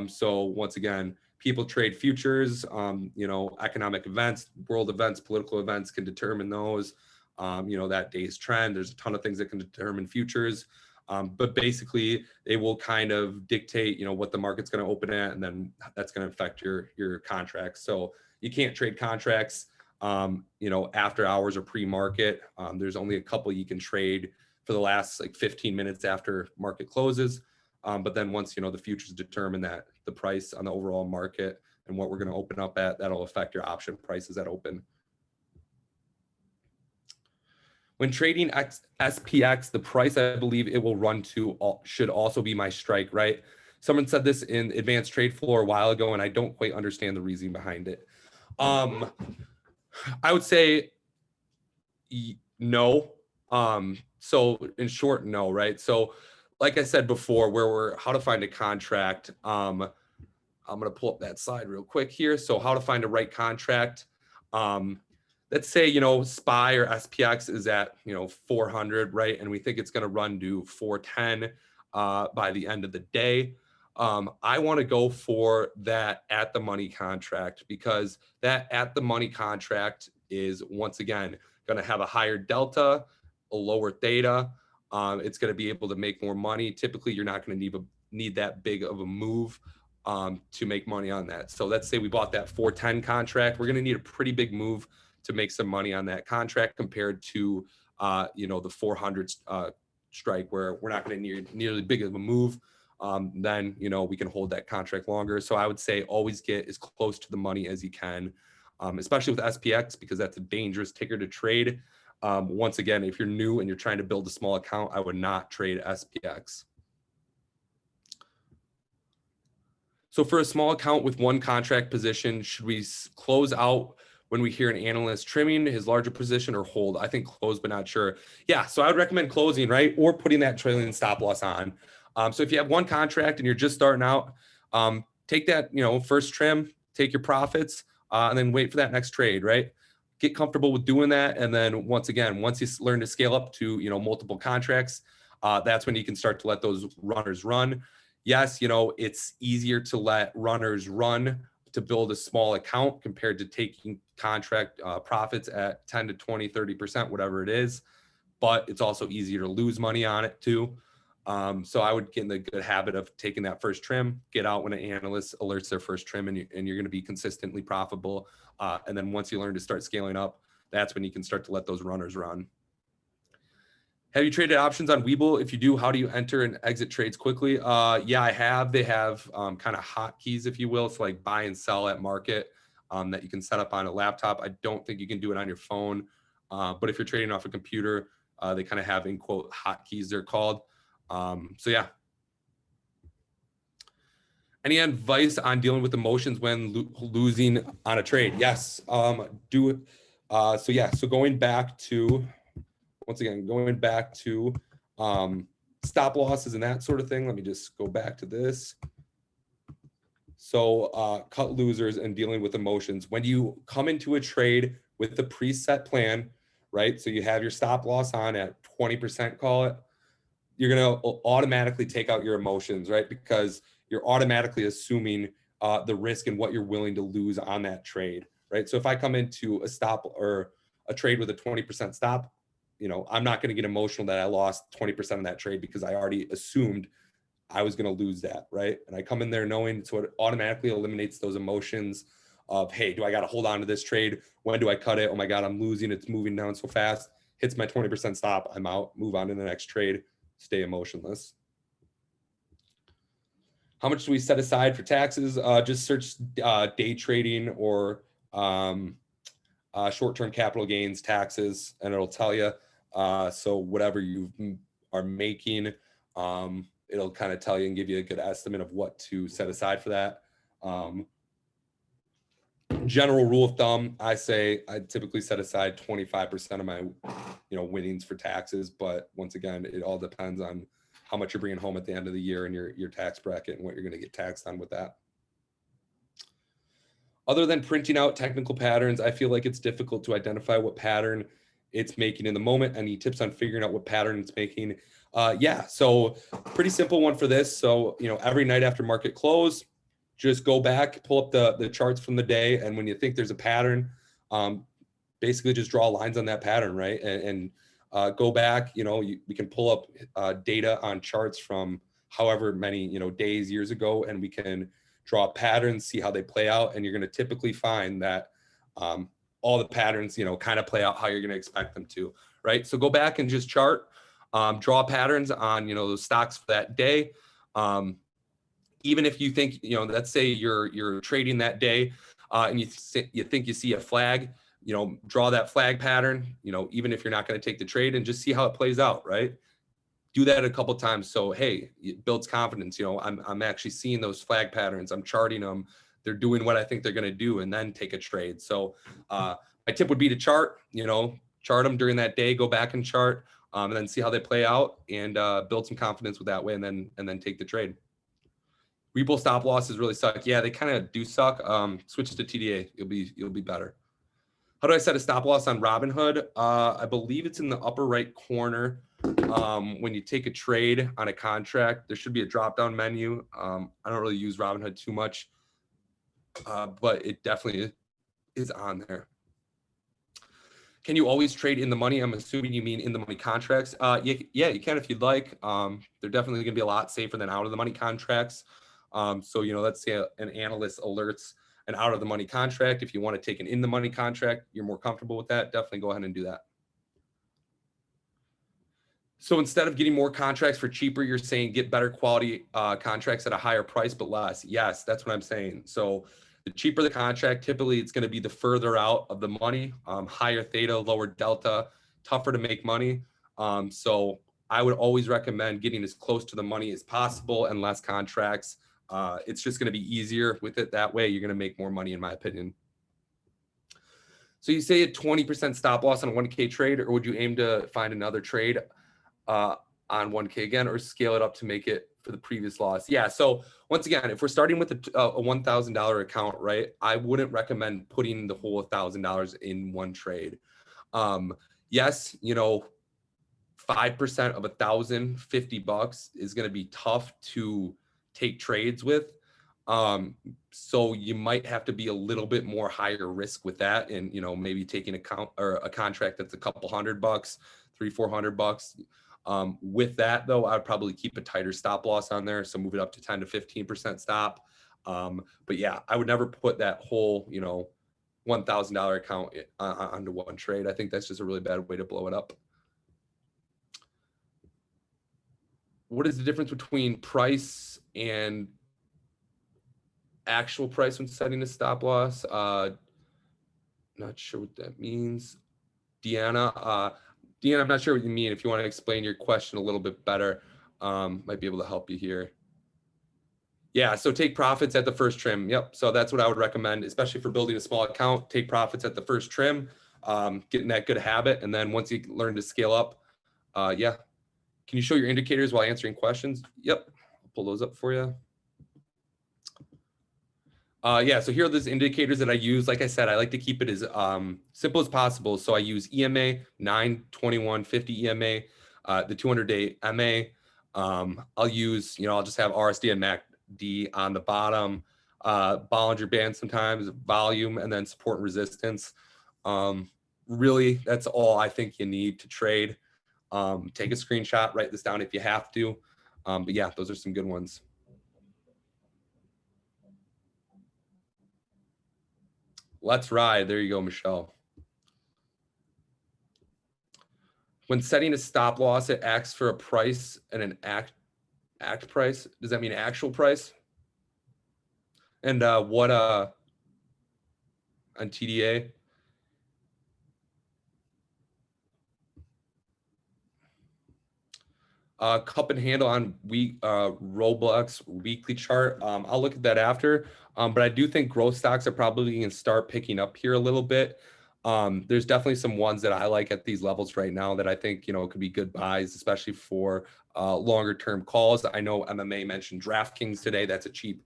Speaker 1: So once again, people trade futures, economic events, world events, political events can determine those, that day's trend. There's a ton of things that can determine futures. But basically they will kind of dictate, what the market's going to open at, and then that's going to affect your contracts. So you can't trade contracts, after hours or pre-market. There's only a couple you can trade for the last 15 minutes after market closes. But then once, the futures determine that the price on the overall market and what we're going to open up at, that'll affect your option prices at open. When trading SPX, the price I believe it will run to should also be my strike, right? Someone said this in Advanced Trade Floor a while ago, and I don't quite understand the reasoning behind it. I would say no. So in short, no, right? So like I said before, how to find a contract. I'm going to pull up that slide real quick here. So how to find a right contract. Let's say, SPY or SPX is at, 400, right? And we think it's going to run to 410 by the end of the day. I want to go for that at the money contract, because that at the money contract is, once again, going to have a higher delta, a lower theta. It's going to be able to make more money. Typically, you're not going to need that big of a move to make money on that. So let's say we bought that 410 contract. We're going to need a pretty big move to make some money on that contract compared to, the 400 strike, where we're not going to need nearly big of a move. Then, we can hold that contract longer. So I would say always get as close to the money as you can, especially with SPX, because that's a dangerous ticker to trade. Once again, if you're new and you're trying to build a small account, I would not trade SPX. So for a small account with one contract position, should we close out when we hear an analyst trimming his larger position, or hold? I think close, but not sure. Yeah, so I would recommend closing, right? Or putting that trailing stop loss on. So if you have one contract and you're just starting out, take that, first trim, take your profits, and then wait for that next trade, right? Get comfortable with doing that. And then once again, once you learn to scale up to, multiple contracts, that's when you can start to let those runners run. Yes, it's easier to let runners run to build a small account compared to taking contract profits at 10 to 20, 30%, whatever it is. But it's also easier to lose money on it too. So I would get in the good habit of taking that first trim, get out when an analyst alerts their first trim, and you're going to be consistently profitable. And then once you learn to start scaling up, that's when you can start to let those runners run. Have you traded options on Webull? If you do, how do you enter and exit trades quickly? Yeah, I have. They have kind of hotkeys, if you will. So like buy and sell at market that you can set up on a laptop. I don't think you can do it on your phone. But if you're trading off a computer, they kind of have, in quote, hotkeys they're called. So yeah. Any advice on dealing with emotions when losing on a trade? Yes. Do it. So yeah. So going back to stop losses and that sort of thing. Let me just go back to this. So cut losers and dealing with emotions. When you come into a trade with the preset plan, right? So you have your stop loss on at 20%, call it. You're going to automatically take out your emotions, right? Because you're automatically assuming the risk and what you're willing to lose on that trade, right? So if I come into a stop or a trade with a 20% stop, I'm not going to get emotional that I lost 20% of that trade because I already assumed I was going to lose that, right? And I come in there knowing, so it automatically eliminates those emotions of, hey, do I got to hold on to this trade? When do I cut it? Oh my God, I'm losing. It's moving down so fast. Hits my 20% stop. I'm out. Move on to the next trade. Stay emotionless. How much do we set aside for taxes? Just search day trading or short-term capital gains taxes, and it'll tell you. So whatever you are making, it'll kind of tell you and give you a good estimate of what to set aside for that. General rule of thumb, I say I typically set aside 25% of my, winnings for taxes. But once again, it all depends on how much you're bringing home at the end of the year and your tax bracket and what you're going to get taxed on with that. Other than printing out technical patterns, I feel like it's difficult to identify what pattern it's making in the moment. Any tips on figuring out what pattern it's making? Yeah, so pretty simple one for this. So, every night after market close, just go back, pull up the charts from the day. And when you think there's a pattern, basically just draw lines on that pattern, right? And go back, we can pull up data on charts from however many, days, years ago, and we can draw patterns, see how they play out. And you're going to typically find that all the patterns, kind of play out how you're going to expect them to, right? So go back and just chart, draw patterns on, those stocks for that day. Even if you think, let's say you're trading that day and you think you see a flag, draw that flag pattern, even if you're not going to take the trade, and just see how it plays out, right? Do that a couple times. So, hey, it builds confidence. I'm actually seeing those flag patterns. I'm charting them. They're doing what I think they're going to do, and then take a trade. So my tip would be to chart them during that day, go back and chart, and then see how they play out, and build some confidence with that way, and then take the trade. Webull stop losses really suck. Yeah, they kind of do suck. Switch to TDA. You'll be better. How do I set a stop loss on Robinhood? I believe it's in the upper right corner. When you take a trade on a contract, there should be a drop-down menu. I don't really use Robinhood too much, but it definitely is on there. Can you always trade in the money? I'm assuming you mean in the money contracts. Yeah, you can if you'd like. They're definitely going to be a lot safer than out of the money contracts. So, let's say an analyst alerts an out of the money contract. If you want to take an in the money contract, you're more comfortable with that, definitely go ahead and do that. So instead of getting more contracts for cheaper, you're saying get better quality contracts at a higher price, but less. Yes, that's what I'm saying. So the cheaper the contract, typically it's going to be the further out of the money, higher theta, lower delta, tougher to make money. So I would always recommend getting as close to the money as possible and less contracts. It's just going to be easier with it that way. You're going to make more money, in my opinion. So you say a 20% stop loss on a 1K trade, or would you aim to find another trade on 1K again, or scale it up to make it for the previous loss? Yeah. So once again, if we're starting with a $1,000 account, right, I wouldn't recommend putting the whole $1,000 in one trade. Yes, 5% of 1,000, $50 is going to be tough to take trades with. So you might have to be a little bit more higher risk with that, and maybe taking a contract that's a couple $100, $300-400. With that though, I'd probably keep a tighter stop loss on there, so move it up to 10 to 15% stop. But yeah, I would never put that whole $1,000 account onto one trade. I think that's just a really bad way to blow it up. What is the difference between price and actual price when setting a stop loss? Not sure what that means. Deanna, I'm not sure what you mean. If you want to explain your question a little bit better, might be able to help you here. Yeah, so take profits at the first trim. Yep, so that's what I would recommend, especially for building a small account. Take profits at the first trim, getting that good habit, and then once you learn to scale up, yeah. Can you show your indicators while answering questions? Yep, I'll pull those up for you. Yeah, so here are those indicators that I use. Like I said, I like to keep it as simple as possible. So I use EMA, 9, 21, 50 EMA, the 200-day MA. I'll use, I'll just have RSD and MACD on the bottom, Bollinger Band sometimes, volume, and then support and resistance. Really, that's all I think you need to trade. Take a screenshot, write this down if you have to. But yeah, those are some good ones. Let's ride. There you go, Michelle. When setting a stop loss, it acts for a price and an act price. Does that mean actual price? And what on TDA? Cup and handle on Roblox weekly chart. I'll look at that after. But I do think growth stocks are probably going to start picking up here a little bit. There's definitely some ones that I like at these levels right now that I think could be good buys, especially for longer term calls. I know MMA mentioned DraftKings today. That's a cheap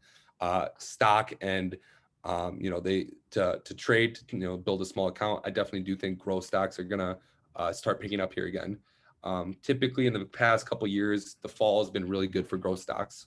Speaker 1: stock, and they to trade, build a small account. I definitely do think growth stocks are gonna start picking up here again. Typically in the past couple of years, the fall has been really good for growth stocks.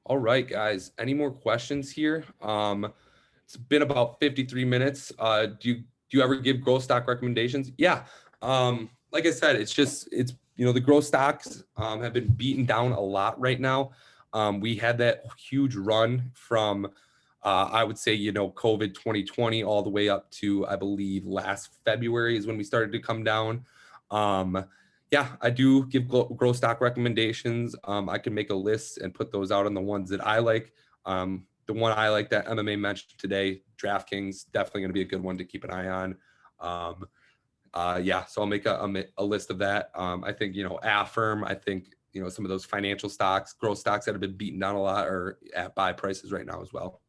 Speaker 1: All right, guys, any more questions here? It's been about 53 minutes. Do you ever give growth stock recommendations? Yeah. Like I said, it's the growth stocks have been beaten down a lot right now. We had that huge run from I would say, COVID 2020 all the way up to, I believe, last February is when we started to come down. Yeah, I do give growth stock recommendations. I can make a list and put those out on the ones that I like. The one I like that MMA mentioned today, DraftKings, definitely going to be a good one to keep an eye on. Yeah, so I'll make a list of that. I think, Affirm, I think, some of those financial stocks, growth stocks that have been beaten down a lot are at buy prices right now as well.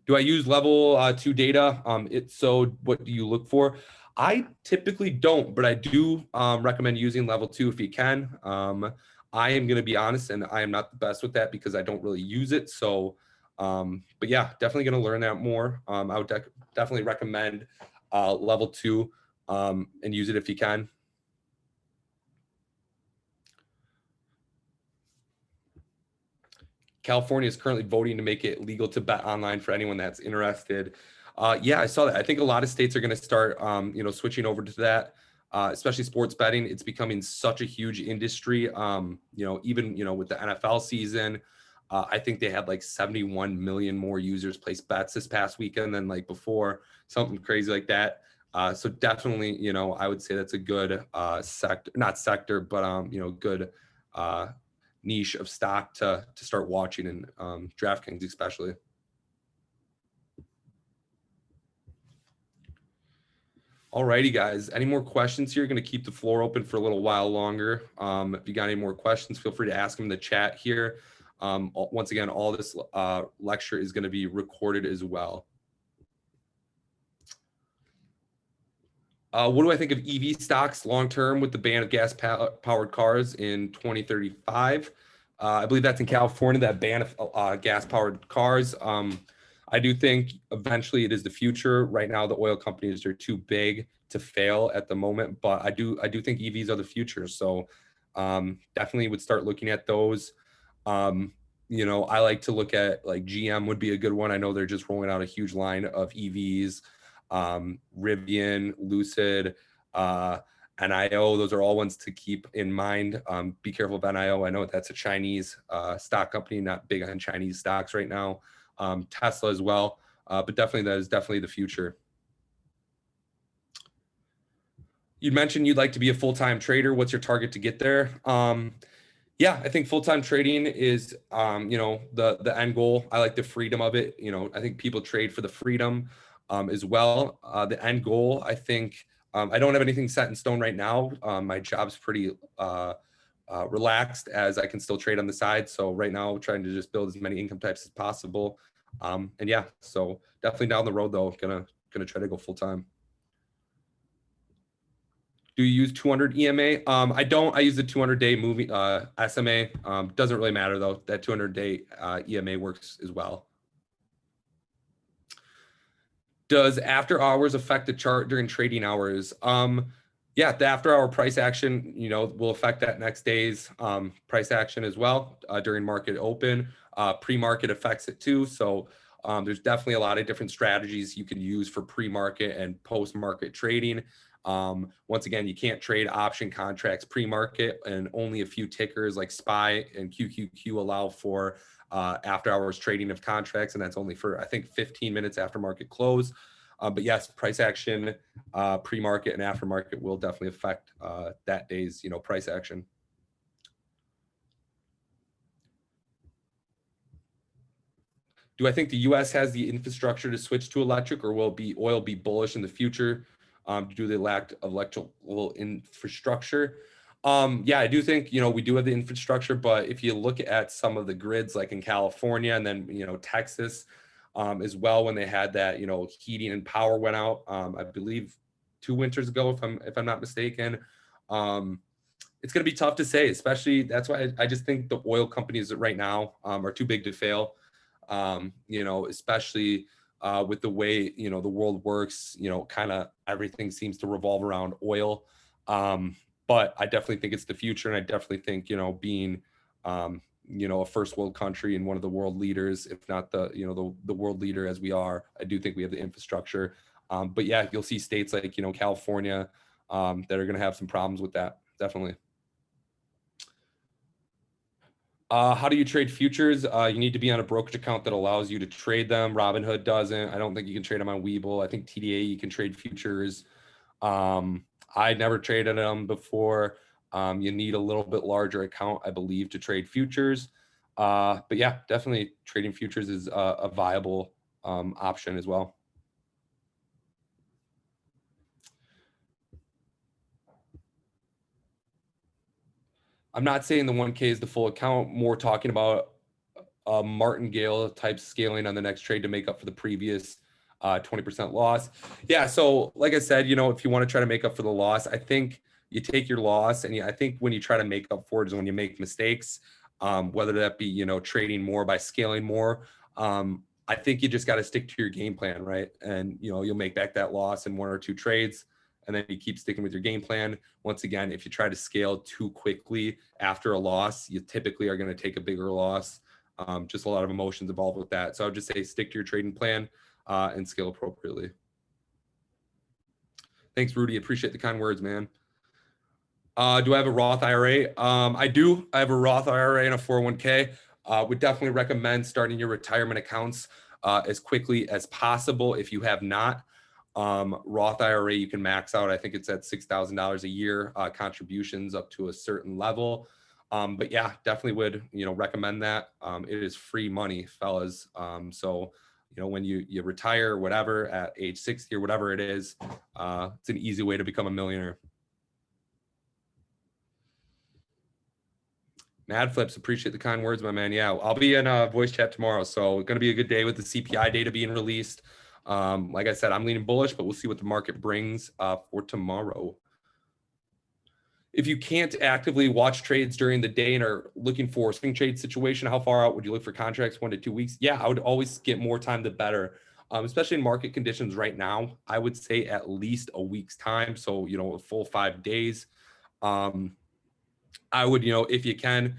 Speaker 1: Do I use level 2 data? So what do you look for? I typically don't, but I do recommend using level 2 if you can. I am going to be honest, and I am not the best with that because I don't really use it. So, but yeah, definitely going to learn that more. I would definitely recommend level 2 and use it if you can. California is currently voting to make it legal to bet online for anyone that's interested. Yeah, I saw that. I think a lot of states are going to start, switching over to that, especially sports betting. It's becoming such a huge industry. Even, with the NFL season, I think they had like 71 million more users place bets this past weekend than like before, something crazy like that. So definitely, I would say that's a good sector, but, good niche of stock to start watching, and DraftKings especially. Alrighty, guys, any more questions here? Going to keep the floor open for a little while longer. If you got any more questions, feel free to ask them in the chat here. Once again, all this lecture is going to be recorded as well. What do I think of EV stocks long-term with the ban of gas-powered cars in 2035? I believe that's in California, that ban of gas-powered cars. I do think eventually it is the future. Right now, the oil companies are too big to fail at the moment, but I do think EVs are the future. So definitely would start looking at those. Um, I like to look at like GM would be a good one. I know they're just rolling out a huge line of EVs, Rivian, Lucid, NIO. Those are all ones to keep in mind. Be careful of NIO. I know that's a Chinese stock company, not big on Chinese stocks right now. Tesla as well, but definitely that is definitely the future. You mentioned you'd like to be a full-time trader. What's your target to get there? Yeah, I think full-time trading is, the end goal. I like the freedom of it. I think people trade for the freedom as well. The end goal, I think, I don't have anything set in stone right now. My job's pretty relaxed as I can still trade on the side. So right now, trying to just build as many income types as possible. And yeah, so definitely down the road though, gonna try to go full-time. Do you use 200 EMA? I don't. I use the 200-day movie SMA. Doesn't really matter though. That 200-day EMA works as well. Does after hours affect the chart during trading hours? Yeah, the after hour price action, will affect that next day's price action as well during market open. Pre-market affects it too. So there's definitely a lot of different strategies you can use for pre-market and post-market trading. Once again, you can't trade option contracts pre-market, and only a few tickers like SPY and QQQ allow for after hours trading of contracts, and that's only for I think 15 minutes after market close. But yes, price action, pre-market and aftermarket will definitely affect that day's price action. Do I think the U.S. has the infrastructure to switch to electric, or will oil be bullish in the future due to the lack of electrical infrastructure? Yeah, I do think we do have the infrastructure, but if you look at some of the grids, like in California and then Texas as well, when they had that heating and power went out, I believe 2 winters ago, if I'm not mistaken. It's going to be tough to say, especially that's why I just think the oil companies right now are too big to fail. Especially with the way the world works, kind of everything seems to revolve around oil. But I definitely think it's the future, and I definitely think being a first world country and one of the world leaders, if not the the world leader as we are, I do think we have the infrastructure. But yeah, you'll see states like California that are going to have some problems with that, definitely. How do you trade futures? You need to be on a brokerage account that allows you to trade them. Robinhood doesn't. I don't think you can trade them on Webull. I think TDA you can trade futures. I never traded them before. You need a little bit larger account, I believe, to trade futures. But yeah, definitely trading futures is a viable option as well. I'm not saying the 1K is the full account, more talking about a martingale type scaling on the next trade to make up for the previous 20% loss. Yeah, so like I said, if you want to try to make up for the loss, I think you take your loss, and I think when you try to make up for it is when you make mistakes, whether that be trading more by scaling more. I think you just got to stick to your game plan, right? And you'll make back that loss in 1 or 2 trades, and then you keep sticking with your game plan. Once again, if you try to scale too quickly after a loss, you typically are going to take a bigger loss. Just a lot of emotions involved with that. So I would just say stick to your trading plan and scale appropriately. Thanks, Rudy. Appreciate the kind words, man. Do I have a Roth IRA? I do. I have a Roth IRA and a 401k. Would definitely recommend starting your retirement accounts as quickly as possible. If you have not, Roth IRA, you can max out. I think it's at $6,000 a year, contributions up to a certain level. But yeah, definitely would, recommend that. It is free money, fellas. So, when you retire or whatever at age 60 or whatever it is, it's an easy way to become a millionaire. Mad Flips, appreciate the kind words, my man. Yeah, I'll be in a voice chat tomorrow. So going to be a good day with the CPI data being released. Like I said, I'm leaning bullish, but we'll see what the market brings for tomorrow. if you can't actively watch trades during the day and are looking for a swing trade situation, how far out would you look for contracts? 1 to 2 weeks? Yeah, I would always get more time the better. Especially in market conditions right now, I would say at least a week's time. So, a full 5 days. I would, if you can,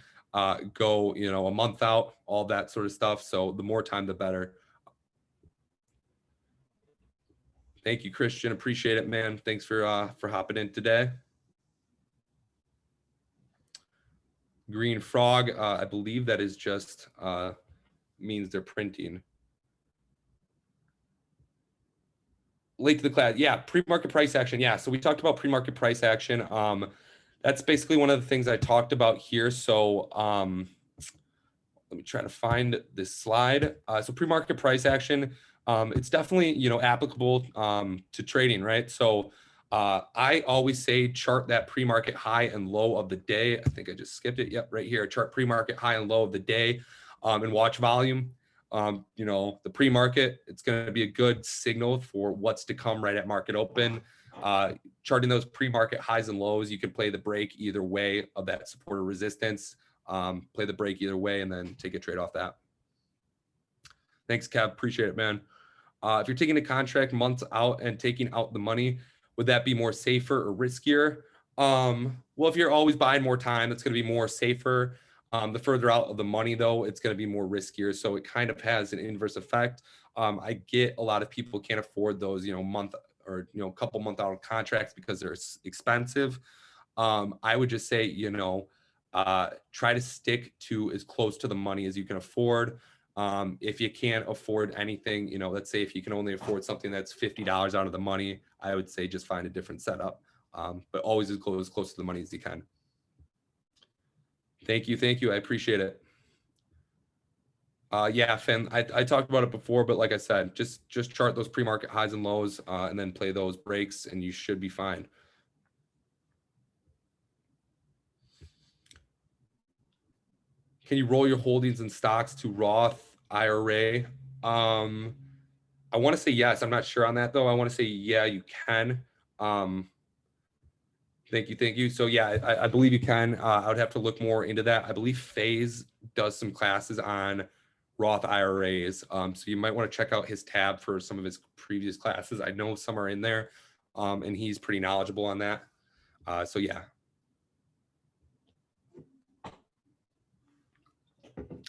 Speaker 1: go, a month out, all that sort of stuff. So the more time, the better. Thank you, Christian. Appreciate it, man. Thanks for hopping in today. Green frog, I believe that is just means they're printing. Late to the class. Yeah, pre-market price action. Yeah, so we talked about pre-market price action. That's basically one of the things I talked about here. So let me try to find this slide. So pre-market price action, it's definitely, applicable to trading, right? So I always say chart that pre-market high and low of the day. I think I just skipped it. Yep, right here. Chart pre-market high and low of the day and watch volume. The pre-market, it's going to be a good signal for what's to come right at market open. Charting those pre-market highs and lows, you can play the break either way of that support or resistance. Play the break either way and then take a trade off that. Thanks, Kev. Appreciate it, man. If you're taking a contract months out and taking out the money, would that be more safer or riskier? Well, if you're always buying more time, it's going to be more safer. The further out of the money, though, it's going to be more riskier. So it kind of has an inverse effect. I get a lot of people can't afford those, month or, couple month out contracts because they're expensive. I would just say, try to stick to as close to the money as you can afford. If you can't afford anything, let's say if you can only afford something that's $50 out of the money, I would say just find a different setup. But always as close to the money as you can. Thank you. I appreciate it. Yeah, Finn, I talked about it before, but like I said, just chart those pre-market highs and lows and then play those breaks and you should be fine. Can you roll your holdings and stocks to Roth IRA? I want to say yes. I'm not sure on that though. I want to say, yeah, you can. Thank you. So yeah, I believe you can. I would have to look more into that. I believe FaZe does some classes on Roth IRAs. So you might want to check out his tab for some of his previous classes. I know some are in there and he's pretty knowledgeable on that. So yeah.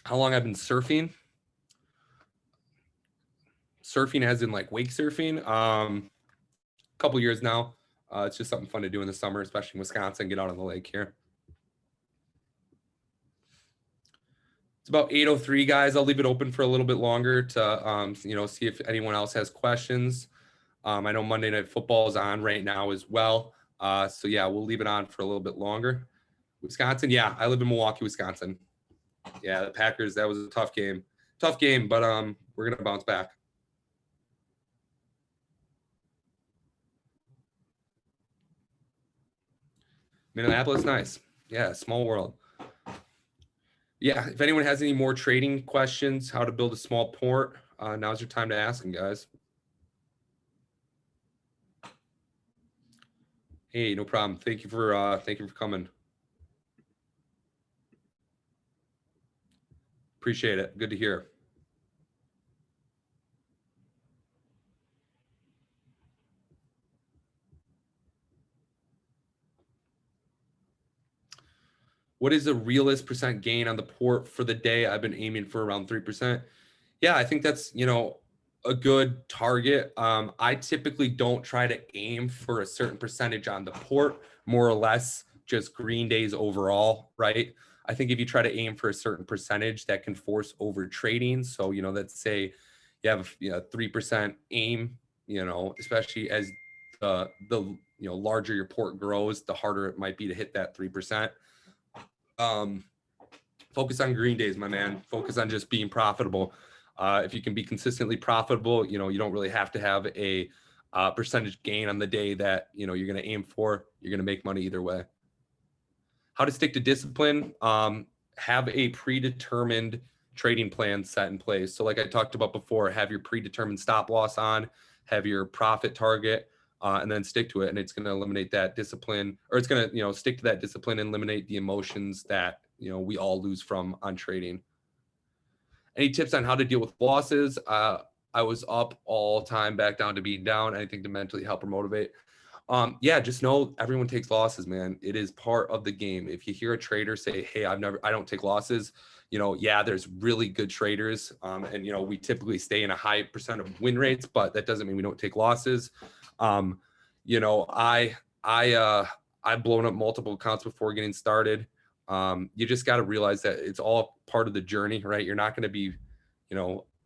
Speaker 1: How long I've been surfing? Surfing as in like wake surfing? A couple years now. It's just something fun to do in the summer, especially in Wisconsin, get out on the lake here. It's about 8:03, guys. I'll leave it open for a little bit longer to, see if anyone else has questions. I know Monday Night Football is on right now as well. So yeah, we'll leave it on for a little bit longer. Wisconsin, yeah, I live in Milwaukee, Wisconsin. Yeah, the Packers, that was a tough game. But we're going to bounce back. Minneapolis, nice. Yeah, small world. Yeah, if anyone has any more trading questions, how to build a small port, now's your time to ask them, guys. Hey, no problem. Thank you for coming. Appreciate it. Good to hear. What is a realist percent gain on the port for the day? I've been aiming for around 3%. Yeah, I think that's, a good target. I typically don't try to aim for a certain percentage on the port, more or less just green days overall, right? I think if you try to aim for a certain percentage, that can force over trading. So, let's say you have a 3% aim, especially as the larger your port grows, the harder it might be to hit that 3%. Focus on green days, my man. Focus on just being profitable. If you can be consistently profitable, you don't really have to have a percentage gain on the day that, you're going to aim for. You're going to make money either way. How to stick to discipline. Have a predetermined trading plan set in place. So like I talked about before, have your predetermined stop loss on, have your profit target. and then stick to it. And it's going to eliminate that discipline, or it's going to, stick to that discipline and eliminate the emotions that, we all lose from on trading. Any tips on how to deal with losses? I was up all time, back down to being down. Anything to mentally help or motivate? Yeah, just know everyone takes losses, man. It is part of the game. If you hear a trader say, "Hey, I don't take losses," yeah, there's really good traders, and we typically stay in a high percent of win rates, but that doesn't mean we don't take losses. You know, I've blown up multiple accounts before getting started. You just got to realize that it's all part of the journey, right? You're not going to be,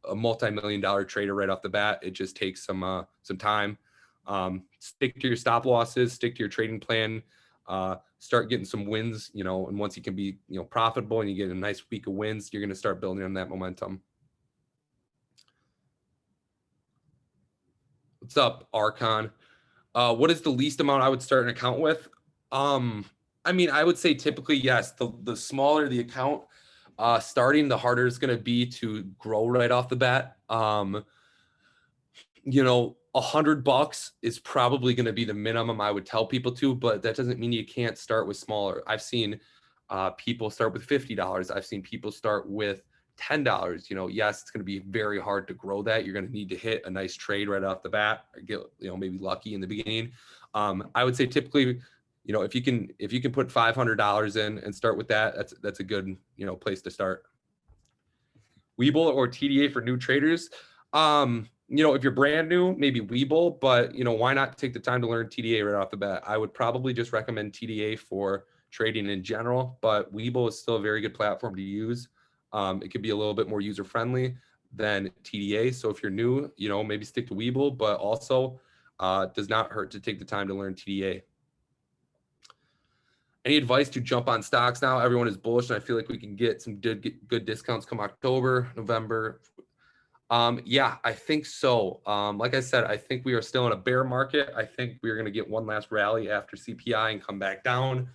Speaker 1: a multi-million-dollar trader right off the bat. It just takes some time. Stick to your stop losses, stick to your trading plan, start getting some wins, and once you can be, profitable and you get a nice week of wins, you're going to start building on that momentum. What's up, Archon? What is the least amount I would start an account with? I mean, I would say typically, yes, the smaller the account, starting, the harder it's going to be to grow right off the bat. $100 is probably going to be the minimum I would tell people to, but that doesn't mean you can't start with smaller. I've seen people start with $50. I've seen people start with $10. Yes, it's going to be very hard to grow that. You're going to need to hit a nice trade right off the bat, or get, maybe lucky in the beginning. I would say typically, if you can put $500 in and start with that, that's a good, place to start. Webull or TDA for new traders? If you're brand new, maybe Webull, but why not take the time to learn TDA right off the bat? I would probably just recommend TDA for trading in general, but Webull is still a very good platform to use. It could be a little bit more user-friendly than TDA. So if you're new, maybe stick to Webull, but also does not hurt to take the time to learn TDA. Any advice to jump on stocks now? Everyone is bullish, and I feel like we can get some good discounts come October, November. Yeah, I think so. Like I said, I think we are still in a bear market. I think we're going to get one last rally after CPI and come back down.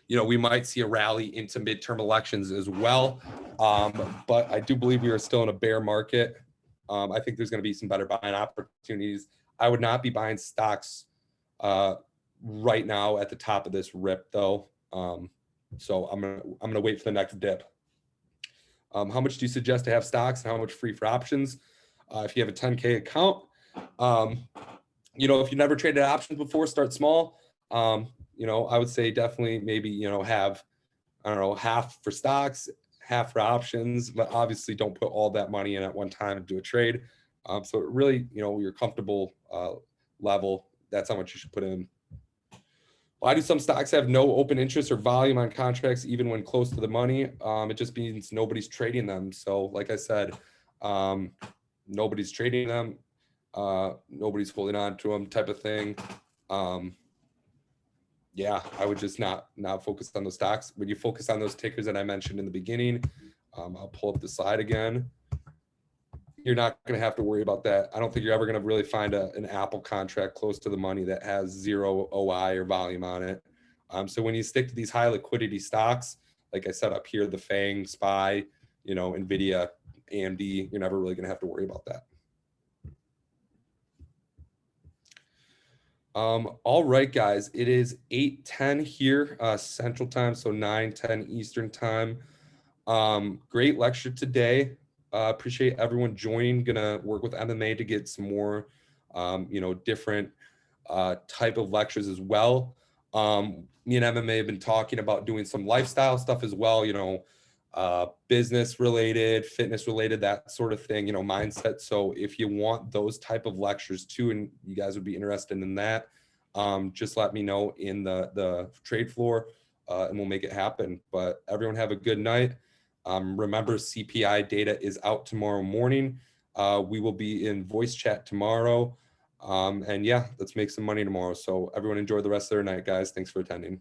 Speaker 1: We might see a rally into midterm elections as well. But I do believe we are still in a bear market. I think there's going to be some better buying opportunities. I would not be buying stocks right now at the top of this rip, though. So I'm gonna wait for the next dip. How much do you suggest to have stocks, and how much free for options? If you have a 10K account, if you never traded options before, start small. I would say definitely maybe, have, half for stocks, half for options, but obviously don't put all that money in at one time and do a trade. So it really, your comfortable level, that's how much you should put in. Why do some stocks have no open interest or volume on contracts even when close to the money? It just means nobody's trading them. So like I said, nobody's trading them. Nobody's holding on to them, type of thing. Yeah, I would just not focus on those stocks. When you focus on those tickers that I mentioned in the beginning, I'll pull up the slide again. You're not going to have to worry about that. I don't think you're ever going to really find an Apple contract close to the money that has zero OI or volume on it. So when you stick to these high liquidity stocks, like I said up here, the FANG, SPY, NVIDIA, AMD, you're never really going to have to worry about that. All right, guys, it is 8:10 here, Central Time, so 9:10 Eastern Time. Great lecture today. Appreciate everyone joining. Gonna work with MMA to get some more, different type of lectures as well. Me and MMA have been talking about doing some lifestyle stuff as well, business related, fitness related, that sort of thing, mindset. So if you want those type of lectures too, and you guys would be interested in that, just let me know in the trade floor, and we'll make it happen. But everyone have a good night. Remember, CPI data is out tomorrow morning. We will be in voice chat tomorrow. And yeah, let's make some money tomorrow. So everyone enjoy the rest of their night, guys. Thanks for attending.